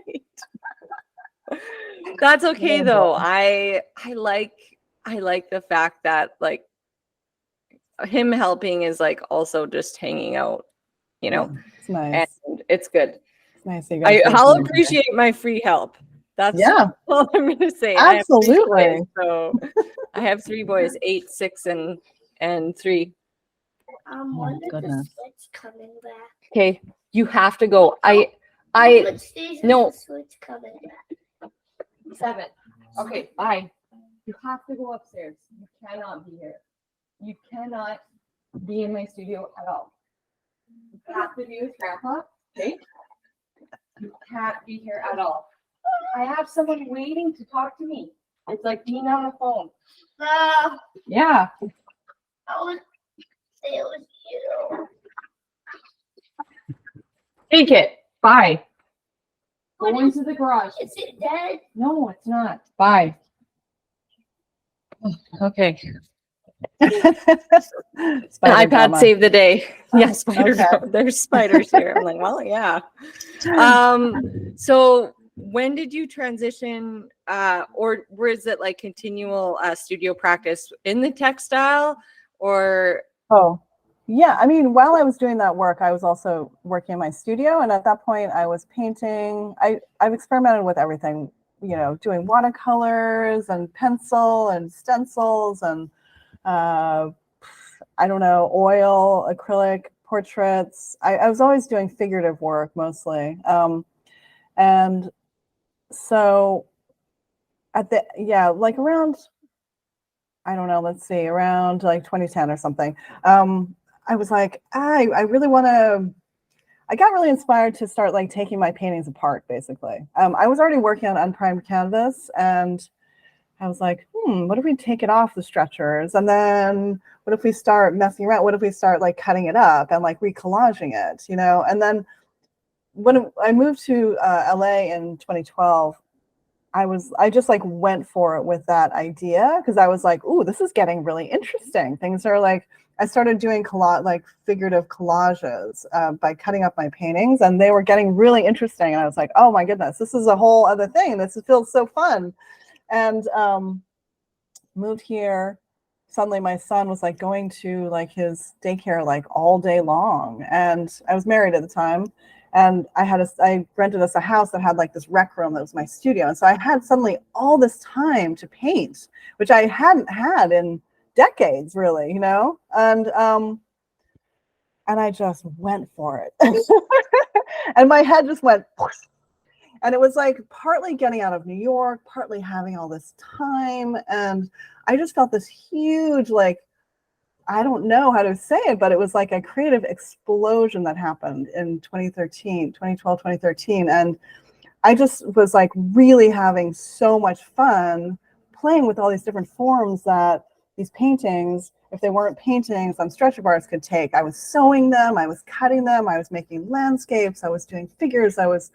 [SPEAKER 1] That's okay
[SPEAKER 2] Oh,
[SPEAKER 1] though.
[SPEAKER 2] boy.
[SPEAKER 1] I like the fact that like him helping is like also just hanging out, you
[SPEAKER 2] Yeah,
[SPEAKER 1] know,
[SPEAKER 2] it's
[SPEAKER 1] and
[SPEAKER 2] nice.
[SPEAKER 1] it's good.
[SPEAKER 2] It's nice that you guys live
[SPEAKER 1] I'll
[SPEAKER 2] together.
[SPEAKER 1] appreciate my free help. That's
[SPEAKER 2] Yeah,
[SPEAKER 1] all I'm gonna say. I have 3 boys,
[SPEAKER 2] absolutely.
[SPEAKER 1] so I have 3 boys, 8, 6, and 3.
[SPEAKER 3] When
[SPEAKER 2] Oh,
[SPEAKER 3] is the
[SPEAKER 2] goodness.
[SPEAKER 3] switch coming back?
[SPEAKER 1] Okay, you have to go.
[SPEAKER 3] How
[SPEAKER 1] I
[SPEAKER 3] much days is
[SPEAKER 1] no.
[SPEAKER 3] the switch coming back?
[SPEAKER 1] 7. Okay, bye. You have to go upstairs. You cannot be here. You cannot be in my studio at all. You have to be with Grandpa. Okay? You can't be here at all. I have someone waiting to talk to me. It's like being on the phone.
[SPEAKER 3] No,
[SPEAKER 1] Yeah.
[SPEAKER 3] it was you.
[SPEAKER 1] Take it. Bye.
[SPEAKER 3] What
[SPEAKER 1] Go
[SPEAKER 3] is-
[SPEAKER 1] into the garage.
[SPEAKER 3] Is it dead?
[SPEAKER 1] No, it's not. Bye. Okay. An
[SPEAKER 2] Spider
[SPEAKER 1] iPad
[SPEAKER 2] drama.
[SPEAKER 1] saved the day. Yeah, spiders.
[SPEAKER 2] Okay.
[SPEAKER 1] There's spiders here. I'm like, well, yeah. So when did you transition, or was it like continual studio practice in the textile, or?
[SPEAKER 2] Oh, yeah. I mean, while I was doing that work, I was also working in my studio, and at that point, I was painting. I've experimented with everything, doing watercolors and pencil and stencils and I don't know, oil, acrylic, portraits. I was always doing figurative work mostly. And so like around, I don't know, let's see, around like 2010 or something, I was like, I really want to, I got really inspired to start like taking my paintings apart, basically. I was already working on unprimed canvas, and I was like, what if we take it off the stretchers? And then what if we start messing around? What if we start like cutting it up and like recollaging it, And then when I moved to LA in 2012, I just like went for it with that idea, because I was like, ooh, this is getting really interesting. Things are like, I started doing like figurative collages by cutting up my paintings, and they were getting really interesting. And I was like, oh my goodness, this is a whole other thing. This feels so fun. And moved here. Suddenly my son was like going to like his daycare like all day long, and I was married at the time, and I rented us a house that had like this rec room that was my studio, and so I had suddenly all this time to paint, which I hadn't had in decades, really, and I just went for it. And my head just went. And it was like partly getting out of New York, partly having all this time. And I just felt this huge, like, I don't know how to say it, but it was like a creative explosion that happened in 2012, 2013. And I just was like really having so much fun playing with all these different forms that these paintings, if they weren't paintings on stretcher bars, could take. I was sewing them, I was cutting them, I was making landscapes, I was doing figures, I was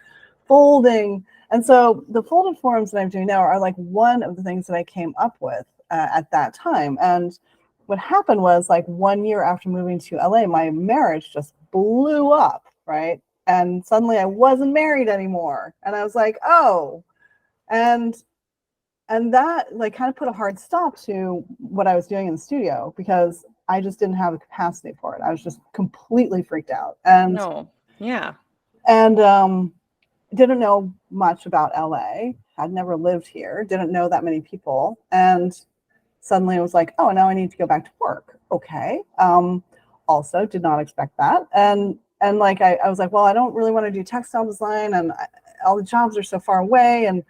[SPEAKER 2] folding. And so the folded forms that I'm doing now are like one of the things that I came up with at that time. And what happened was, like 1 year after moving to LA, my marriage just blew up, right? And suddenly I wasn't married anymore. And I was like, oh, and that like kind of put a hard stop to what I was doing in the studio, because I just didn't have the capacity for it. I was just completely freaked out. And
[SPEAKER 1] No. Yeah.
[SPEAKER 2] And didn't know much about LA. I'd never lived here, didn't know that many people. And suddenly I was like, oh, now I need to go back to work. Okay. Also did not expect that. And like, I was like, well, I don't really want to do textile design, and all the jobs are so far away, and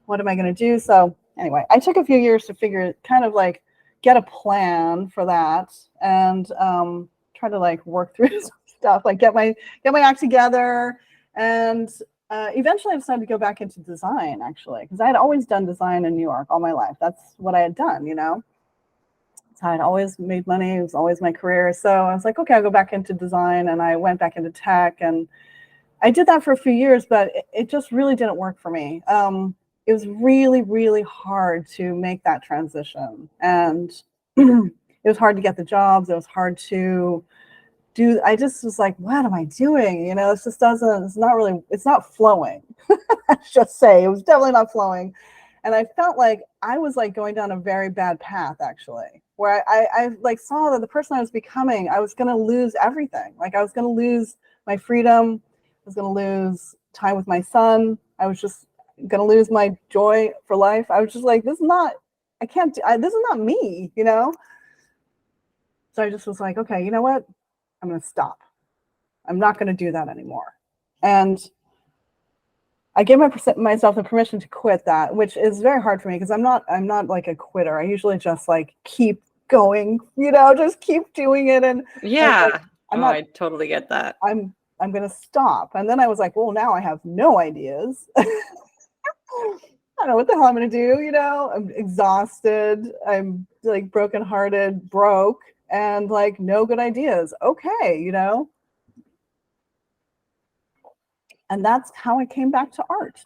[SPEAKER 2] what am I going to do? So anyway, I took a few years to kind of like get a plan for that, and try to like work through some stuff, like get my act together. And eventually I decided to go back into design, actually, because I had always done design in New York all my life. That's what I had done, So I'd always made money. It was always my career. So I was like, okay, I'll go back into design. And I went back into tech. And I did that for a few years, but it just really didn't work for me. It was really, really hard to make that transition. And it was hard to get the jobs. It was hard to do. I just was like, what am I doing? You know, it just doesn't, it's not flowing. Let's just say it was definitely not flowing. And I felt like I was like going down a very bad path, actually, where I like saw that the person I was becoming, I was going to lose everything. Like I was going to lose my freedom. I was going to lose time with my son. I was just going to lose my joy for life. I was just like, this is not me, you know? So I just was like, okay, you know what? I'm going to stop. I'm not going to do that anymore. And I gave myself the permission to quit that, which is very hard for me because I'm not like a quitter. I usually just like keep going, you know, just keep doing it. And
[SPEAKER 1] Yeah.
[SPEAKER 2] And
[SPEAKER 1] I totally get that.
[SPEAKER 2] I'm going to stop. And then I was like, well, now I have no ideas. I don't know what the hell I'm going to do. You know, I'm exhausted. I'm like brokenhearted, broke, and like no good ideas. Okay. You know, and that's how I came back to art.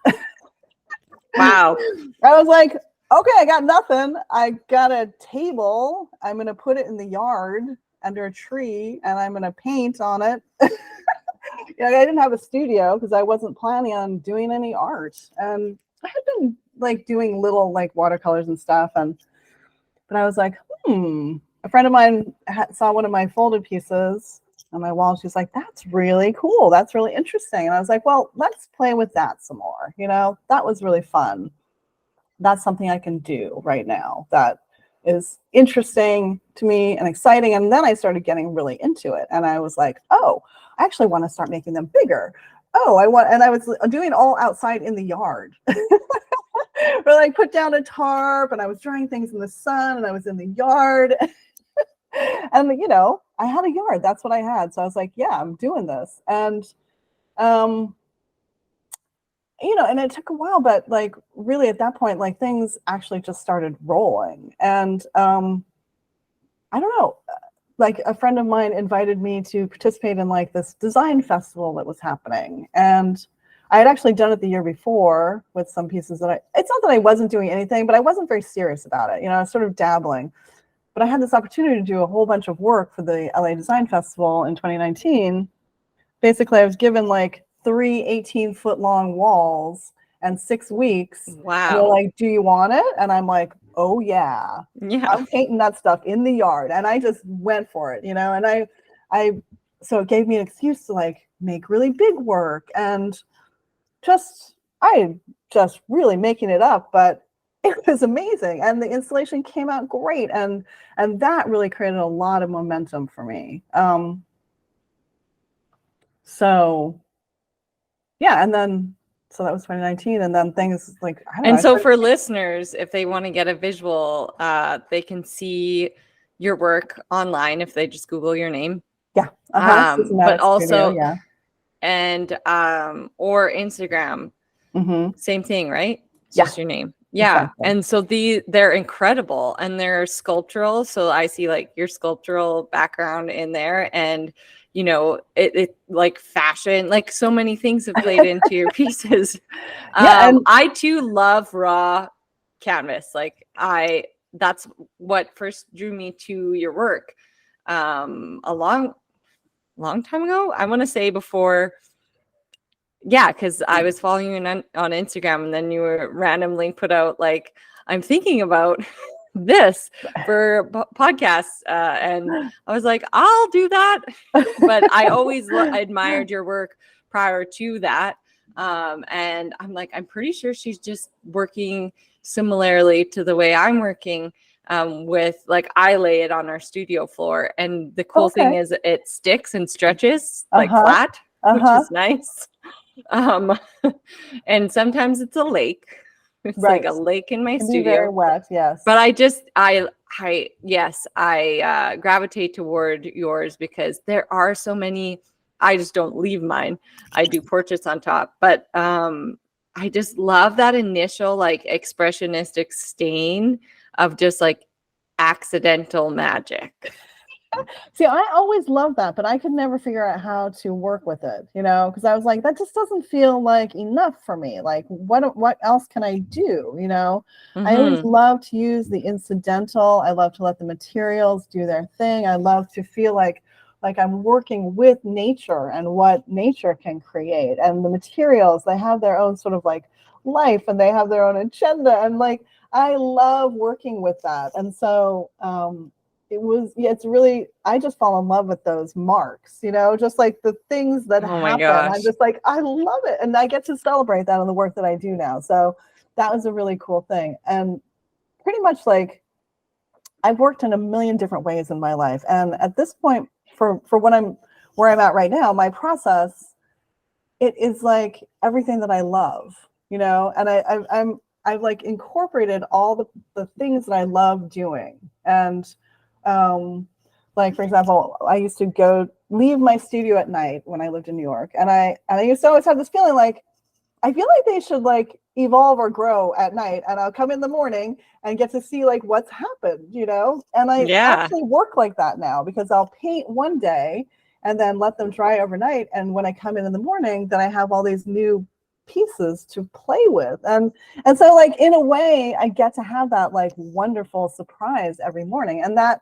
[SPEAKER 1] Wow.
[SPEAKER 2] I was like, okay, I got nothing. I got a table. I'm going to put it in the yard under a tree and I'm going to paint on it. You know, I didn't have a studio because I wasn't planning on doing any art. And I had been like doing little like watercolors and stuff. But I was like, a friend of mine saw one of my folded pieces on my wall. She's like, that's really cool. That's really interesting. And I was like, well, let's play with that some more. You know, that was really fun. That's something I can do right now that is interesting to me and exciting. And then I started getting really into it. And I was like, oh, I actually want to start making them bigger. And I was doing all outside in the yard. Or like put down a tarp and I was drying things in the sun and I was in the yard. And, you know, I had a yard. That's what I had. So I was like, yeah, I'm doing this. And, you know, and it took a while, but like really at that point, like things actually just started rolling. And I don't know, like a friend of mine invited me to participate in like this design festival that was happening. And I had actually done it the year before with some pieces that it's not that I wasn't doing anything, but I wasn't very serious about it. You know, I was sort of dabbling. But I had this opportunity to do a whole bunch of work for the LA Design Festival in 2019. Basically, I was given like 3 18-foot long walls and 6 weeks.
[SPEAKER 1] Wow.
[SPEAKER 2] And they're like, do you want it? And I'm like, oh, yeah. I'm painting that stuff in the yard. And I just went for it, you know, and so it gave me an excuse to like make really big work and I just really making it up, but it was amazing. And the installation came out great. And that really created a lot of momentum for me. So yeah. And then, so that was 2019. And then things like, I don't know.
[SPEAKER 1] And so for listeners, if they want to get a visual, they can see your work online if they just Google your name.
[SPEAKER 2] Yeah.
[SPEAKER 1] But also,
[SPEAKER 2] yeah.
[SPEAKER 1] And or Instagram, same thing, right? It's just your name. Yeah. Exactly. And so they're incredible and they're sculptural. So I see like your sculptural background in there, and you know, it like fashion, like so many things have played into your pieces. And I too love raw canvas. Like that's what first drew me to your work. A long time ago, I want to say before. Yeah, because I was following you on Instagram, and then you were randomly put out like, I'm thinking about this for podcasts, and I was like, I'll do that. But I always admired your work prior to that, and I'm like, I'm pretty sure she's just working similarly to the way I'm working. With like, I lay it on our studio floor, and the cool thing is it sticks and stretches like flat, which is nice. And sometimes it's a lake. It's like a lake in my studio.
[SPEAKER 2] Very wet, yes.
[SPEAKER 1] But I gravitate toward yours because there are so many. I just don't leave mine. I do portraits on top, but I just love that initial like expressionistic stain of just like accidental magic.
[SPEAKER 2] See, I always loved that, but I could never figure out how to work with it, because I was like, that just doesn't feel like enough for me. Like, what else can I do? I always love to use the incidental. I love to let the materials do their thing. I love to feel like I'm working with nature and what nature can create. And the materials, they have their own sort of like life, and they have their own agenda. And like, I love working with that. And so, it's really, I just fall in love with those marks, just like the things that
[SPEAKER 1] Oh my
[SPEAKER 2] happen.
[SPEAKER 1] gosh.
[SPEAKER 2] I'm just like, I love it. And I get to celebrate that in the work that I do now. So that was a really cool thing. And pretty much like, I've worked in a million different ways in my life. And at this point, for where I'm at right now, my process, it is like everything that I love, and I've like incorporated all the things that I love doing. And like, for example, I used to leave my studio at night when I lived in New York. And I used to always have this feeling like, I feel like they should like evolve or grow at night, and I'll come in the morning and get to see like what's happened, and I actually work like that now, because I'll paint one day and then let them dry overnight. And when I come in the morning, then I have all these new pieces to play with. And so like, in a way, I get to have that like wonderful surprise every morning. And that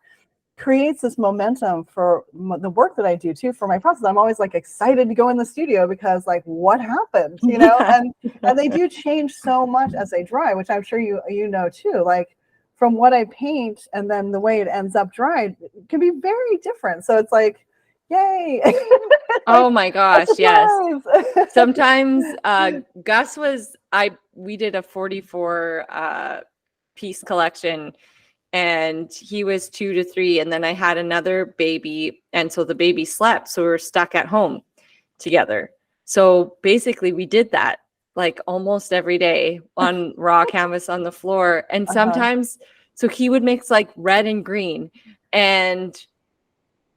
[SPEAKER 2] creates this momentum for the work that I do too, for my process. I'm always like excited to go in the studio, because like, what happened, and they do change so much as they dry, which I'm sure you know too. Like, from what I paint and then the way it ends up dried can be very different. So it's like, yay.
[SPEAKER 1] Oh my gosh, yes. Sometimes Gus we did a 44 piece collection, and he was 2 to 3, and then I had another baby, and so the baby slept, so we were stuck at home together. So basically we did that like almost every day on raw canvas on the floor. And sometimes so he would mix like red and green and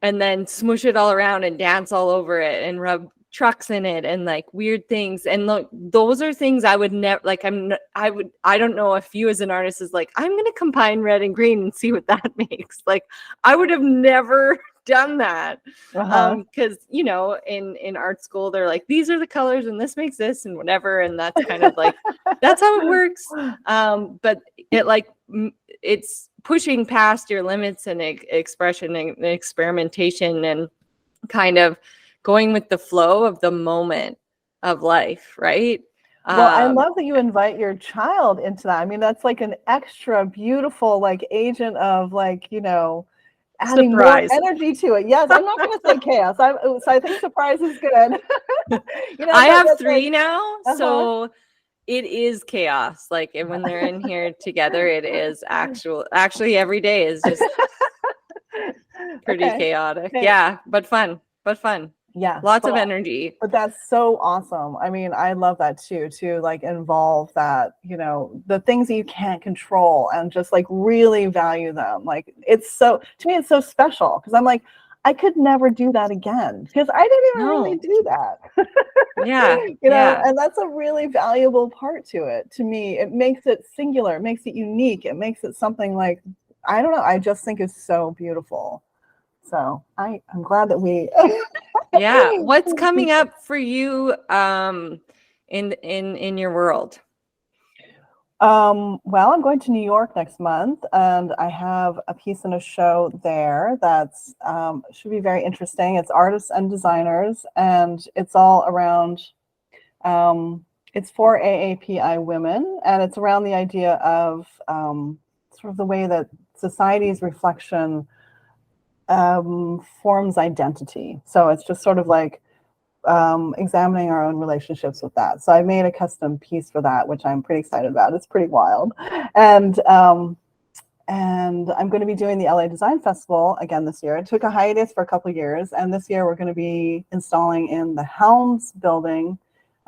[SPEAKER 1] then smoosh it all around and dance all over it and rub trucks in it and like weird things. And look, those are things I would never like. I don't know if you as an artist is like, I'm gonna combine red and green and see what that makes. Like, I would have never done that. Because in art school they're like, these are the colors and this makes this and whatever, and that's kind of like that's how it works. But it like it's pushing past your limits and expression and experimentation and kind of going with the flow of the moment of life, right?
[SPEAKER 2] Well, I love that you invite your child into that. I mean, that's like an extra beautiful like agent of like, adding
[SPEAKER 1] surprise.
[SPEAKER 2] More energy to it. Yes, I'm not going to say chaos. So I think surprise is good.
[SPEAKER 1] I have 3 now, so it is chaos. Like, and when they're in here together, it is actually every day is just pretty chaotic. Okay. Yeah, but fun. Yeah, lots of energy.
[SPEAKER 2] But that's so awesome. I mean, I love that too, to like involve that, the things that you can't control and just like really value them. Like, to me, it's so special, because I'm like, I could never do that again, because I didn't even really do that.
[SPEAKER 1] Yeah.
[SPEAKER 2] And that's a really valuable part to it. To me, it makes it singular, it makes it unique, it makes it something like, I don't know, I just think it's so beautiful. So I'm glad that we
[SPEAKER 1] yeah. What's coming up for you in your world?
[SPEAKER 2] Well, I'm going to New York next month, and I have a piece in a show there that's should be very interesting. It's artists and designers, and it's all around it's for AAPI women, and it's around the idea of sort of the way that society's reflection forms identity. So it's just sort of like examining our own relationships with that. So I made a custom piece for that, which I'm pretty excited about. It's pretty wild. And I'm going to be doing the LA Design Festival again this year. It took a hiatus for a couple of years, and this year we're going to be installing in the Helms building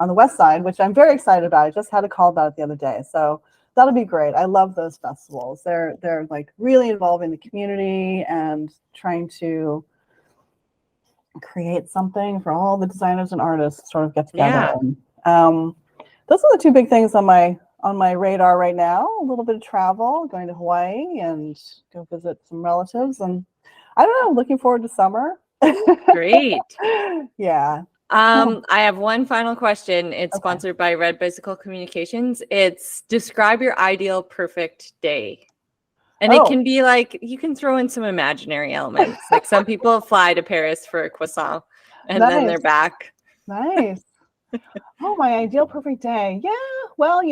[SPEAKER 2] on the west side, which I'm very excited about. I just had a call about it the other day. So that'll be great. I love those festivals. They're like really involving the community and trying to create something for all the designers and artists to sort of get together.
[SPEAKER 1] Yeah.
[SPEAKER 2] And, those are the 2 big things on my on my radar right now. A little bit of travel, going to Hawaii and go visit some relatives. And I don't know, looking forward to summer.
[SPEAKER 1] Great.
[SPEAKER 2] Yeah.
[SPEAKER 1] I have one final question. It's
[SPEAKER 2] Okay.
[SPEAKER 1] sponsored by Red Bicycle Communications. It's describe your ideal perfect day. And it
[SPEAKER 2] Oh,
[SPEAKER 1] can be like, you can throw in some imaginary elements. Like some people fly to Paris for a croissant and then they're
[SPEAKER 2] nice.
[SPEAKER 1] back.
[SPEAKER 2] Nice. Oh, my ideal perfect day. Yeah. Well,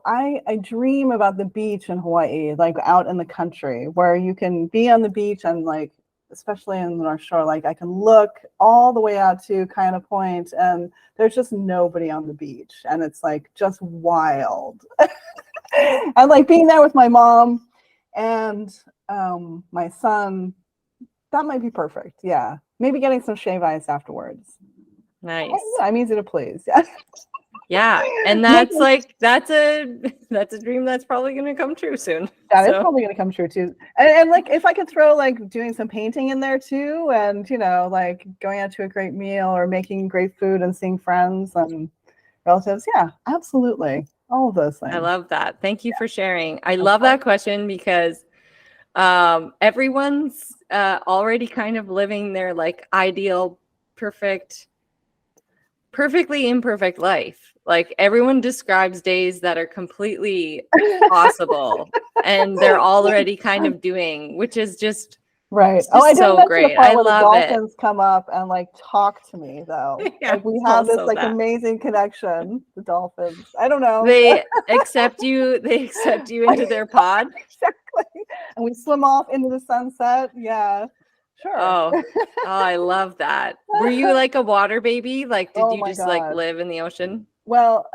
[SPEAKER 2] I dream about the beach in Hawaii, like out in the country where you can be on the beach and like, especially in the North Shore, like I can look all the way out to kind of point and there's just nobody on the beach and it's like just wild. And like being there with my mom and my son, that might be perfect. Yeah. Maybe getting some shave ice afterwards.
[SPEAKER 1] Nice.
[SPEAKER 2] Yeah, I'm easy to please. Yeah.
[SPEAKER 1] Yeah. And that's like, that's a dream that's probably going to come true soon.
[SPEAKER 2] That is
[SPEAKER 1] So,
[SPEAKER 2] probably going to come true too. And like if I could throw like doing some painting in there too, and like going out to a great meal or making great food and seeing friends and relatives. Yeah, absolutely. All of those things.
[SPEAKER 1] I love that. Thank you for sharing. I
[SPEAKER 2] Of
[SPEAKER 1] love
[SPEAKER 2] course.
[SPEAKER 1] that question because everyone's already kind of living their like ideal, perfectly imperfect life. Like everyone describes days that are completely possible and they're already kind of doing, which is just,
[SPEAKER 2] Right.
[SPEAKER 1] it's
[SPEAKER 2] Oh, I
[SPEAKER 1] just
[SPEAKER 2] didn't
[SPEAKER 1] so
[SPEAKER 2] mention the
[SPEAKER 1] great.
[SPEAKER 2] part
[SPEAKER 1] I
[SPEAKER 2] where the
[SPEAKER 1] love it.
[SPEAKER 2] dolphins come up and like talk to me though.
[SPEAKER 1] Yeah,
[SPEAKER 2] Like we
[SPEAKER 1] it's
[SPEAKER 2] have this
[SPEAKER 1] also
[SPEAKER 2] like
[SPEAKER 1] that.
[SPEAKER 2] amazing connection, the dolphins. I don't know.
[SPEAKER 1] They accept you into their pod.
[SPEAKER 2] Exactly. And we swim off into the sunset. Yeah. Sure.
[SPEAKER 1] Oh, I love that. Were you like a water baby? Like, did
[SPEAKER 2] Oh
[SPEAKER 1] you
[SPEAKER 2] my
[SPEAKER 1] just like
[SPEAKER 2] God.
[SPEAKER 1] live in the ocean?
[SPEAKER 2] Well,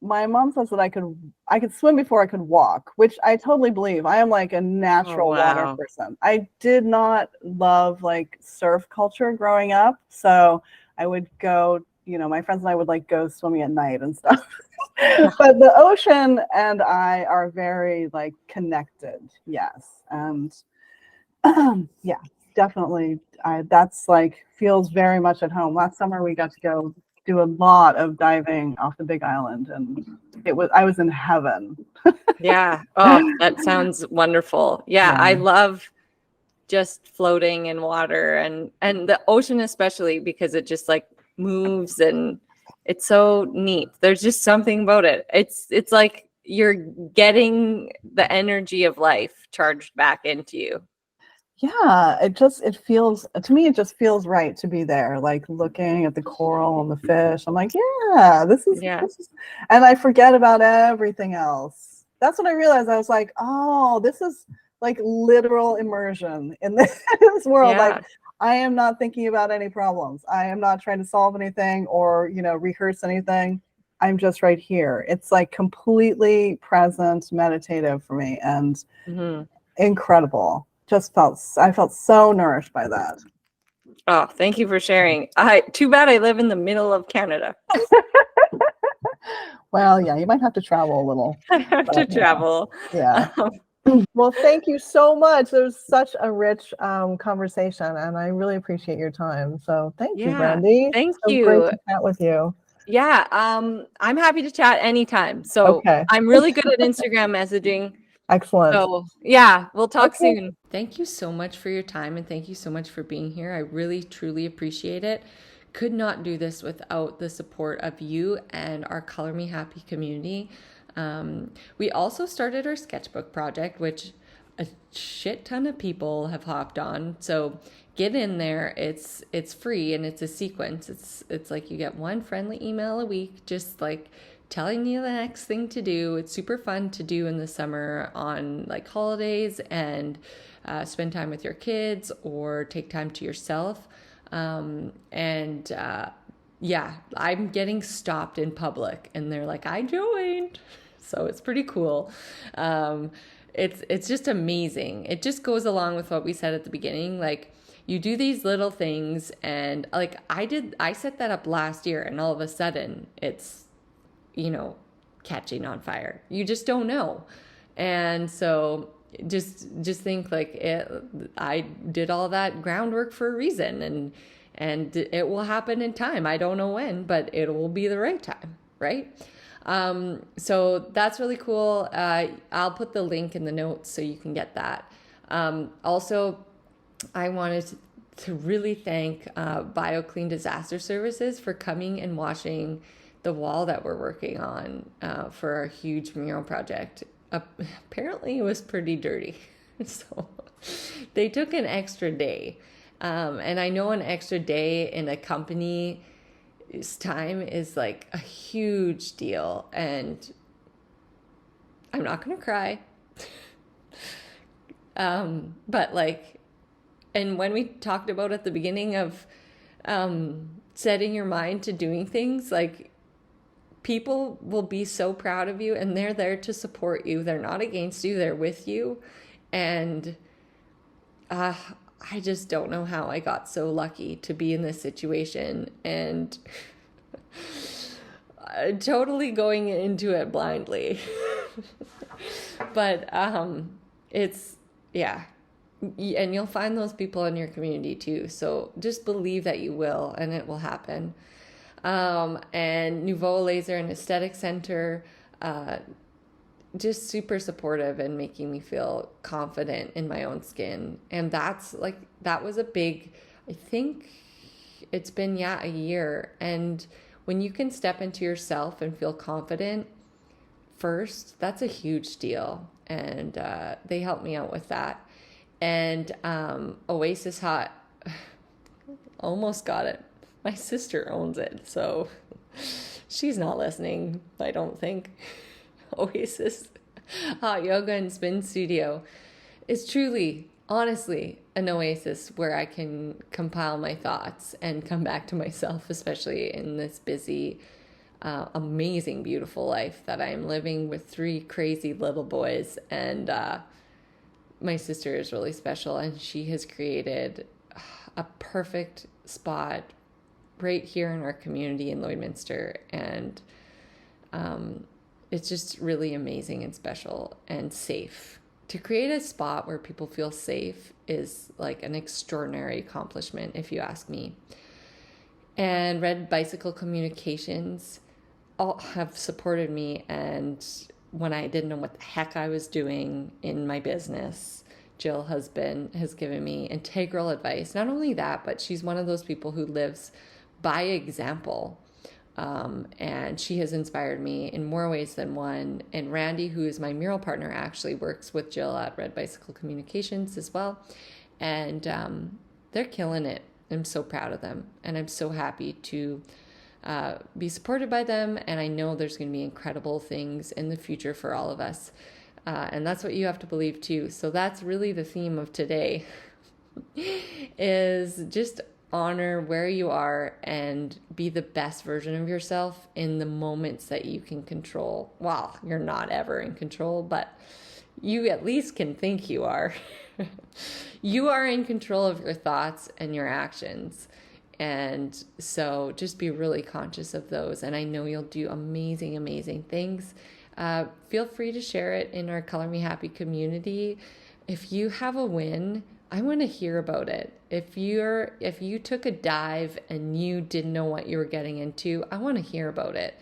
[SPEAKER 2] my mom says that I could swim before I could walk, which I totally believe. I am like a
[SPEAKER 1] Oh,
[SPEAKER 2] natural water
[SPEAKER 1] wow.
[SPEAKER 2] person. I did not love like surf culture growing up, so I would go, my friends and I would like go swimming at night and stuff. But the ocean and I are very like connected. Yes. And yeah, definitely. That's like feels very much at home. Last summer we got to go do a lot of diving off the Big Island, and I was in heaven.
[SPEAKER 1] Yeah. Oh, that sounds wonderful. Yeah, I
[SPEAKER 2] Yeah,
[SPEAKER 1] love just floating in water and the ocean especially because it just like moves and it's so neat. There's just something about it. It's like you're getting the energy of life charged back into you.
[SPEAKER 2] yeah. It feels to me. It just feels right to be there, like looking at the coral and the fish. I'm like, yeah,
[SPEAKER 1] Yeah.
[SPEAKER 2] this is, and I forget about everything else. That's what I realized. I was like, oh, this is like literal immersion in this, this world. Like
[SPEAKER 1] Yeah.
[SPEAKER 2] I am not thinking about any problems. I am not trying to solve anything or, rehearse anything. I'm just right here. It's like completely present, meditative for me and
[SPEAKER 1] Mhm.
[SPEAKER 2] incredible. I felt so nourished by that.
[SPEAKER 1] Oh, thank you for sharing. I too bad I live in the middle of Canada.
[SPEAKER 2] Well, yeah, you might have to travel a little,
[SPEAKER 1] I have to
[SPEAKER 2] but
[SPEAKER 1] travel.
[SPEAKER 2] yeah.
[SPEAKER 1] Um,
[SPEAKER 2] Well, thank you so much. It was such a rich conversation, and I really appreciate your time. So thank you,
[SPEAKER 1] yeah.
[SPEAKER 2] Brandy.
[SPEAKER 1] Thank
[SPEAKER 2] So great
[SPEAKER 1] you.
[SPEAKER 2] to chat with you.
[SPEAKER 1] Yeah, I'm happy to chat anytime. So
[SPEAKER 2] Okay,
[SPEAKER 1] I'm really good at Instagram messaging.
[SPEAKER 2] excellent.
[SPEAKER 1] So yeah, we'll talk
[SPEAKER 2] Okay.
[SPEAKER 1] soon. Thank you so much for your time and thank you so much for being here. I really, truly appreciate it. Could not do this without the support of you and our Color Me Happy community. We also started our sketchbook project, which a shit ton of people have hopped on. So get in there. It's free and it's a sequence. It's like you get one friendly email a week, just like telling you the next thing to do. It's super fun to do in the summer on like holidays and spend time with your kids or take time to yourself. Yeah, I'm getting stopped in public and they're like, I joined. So it's pretty cool. It's just amazing. It just goes along with what we said at the beginning. Like you do these little things and like I set that up last year and all of a sudden it's, catching on fire. You just don't know. And so just think like I did all that groundwork for a reason and it will happen in time. I don't know when, but it will be the right time, right? So that's really cool. I'll put the link in the notes so you can get that. Also, I wanted to really thank BioClean Disaster Services for coming and washing the wall that we're working on for our huge mural project. Apparently, it was pretty dirty. So they took an extra day. And I know an extra day in a company's time is like a huge deal. And I'm not going to cry. But like, and when we talked about at the beginning of setting your mind to doing things, like people will be so proud of you and they're there to support you. They're not against you. They're with you. And I just don't know how I got so lucky to be in this situation and totally going into it blindly. But it's, yeah. And you'll find those people in your community too. So just believe that you will, and it will happen. And Nouveau Laser and Aesthetic Center, just super supportive and making me feel confident in my own skin. And that was a big, I think it's been, a year. And when you can step into yourself and feel confident first, that's a huge deal. And they helped me out with that. And Oasis Hot, almost got it. My sister owns it, so she's not listening, I don't think. Oasis Hot Yoga and Spin Studio is truly, honestly, an oasis where I can compile my thoughts and come back to myself, especially in this busy, amazing, beautiful life that I am living with 3 crazy little boys. And my sister is really special, and she has created a perfect spot right here in our community in Lloydminster. And it's just really amazing and special and safe. To create a spot where people feel safe is like an extraordinary accomplishment, if you ask me. And Red Bicycle Communications all have supported me, and when I didn't know what the heck I was doing in my business, Jill has given me integral advice. Not only that, but she's one of those people who lives by example. And she has inspired me in more ways than one. And Randy, who is my mural partner, actually works with Jill at Red Bicycle Communications as well. And they're killing it. I'm so proud of them. And I'm so happy to be supported by them. And I know there's going to be incredible things in the future for all of us. And that's what you have to believe too. So that's really the theme of today is just honor where you are and be the best version of yourself in the moments that you can control. Well, you're not ever in control, but you at least can think you are. You are in control of your thoughts and your actions. And so just be really conscious of those. And I know you'll do amazing, amazing things. Feel free to share it in our Color Me Happy community. If you have a win, I want to hear about it. If you took a dive and you didn't know what you were getting into, I want to hear about it.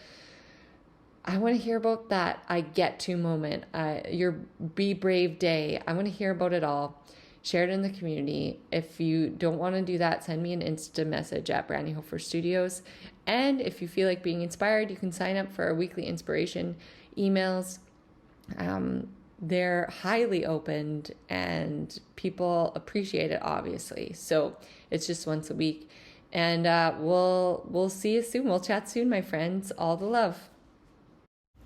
[SPEAKER 1] I want to hear about that I get to moment, your Be Brave day. I want to hear about it all. Share it in the community. If you don't want to do that, send me an Insta message at Brandy Hofer Studios. And if you feel like being inspired, you can sign up for our weekly inspiration emails. They're highly opened and people appreciate it, obviously. So it's just once a week. And we'll see you soon. We'll chat soon, my friends. All the love.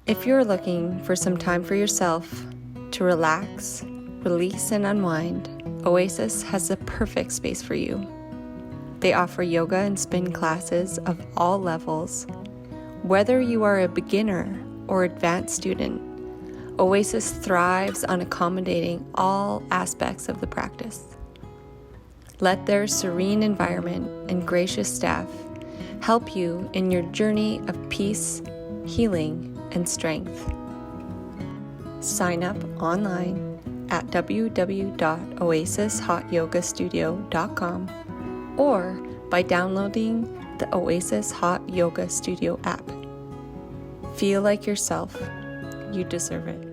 [SPEAKER 1] If you're looking for some time for yourself to relax, release, and unwind, Oasis has the perfect space for you. They offer yoga and spin classes of all levels. Whether you are a beginner or advanced student, Oasis thrives on accommodating all aspects of the practice. Let their serene environment and gracious staff help you in your journey of peace, healing, and strength. Sign up online at www.oasishotyogastudio.com or by downloading the Oasis Hot Yoga Studio app. Feel like yourself. You deserve it.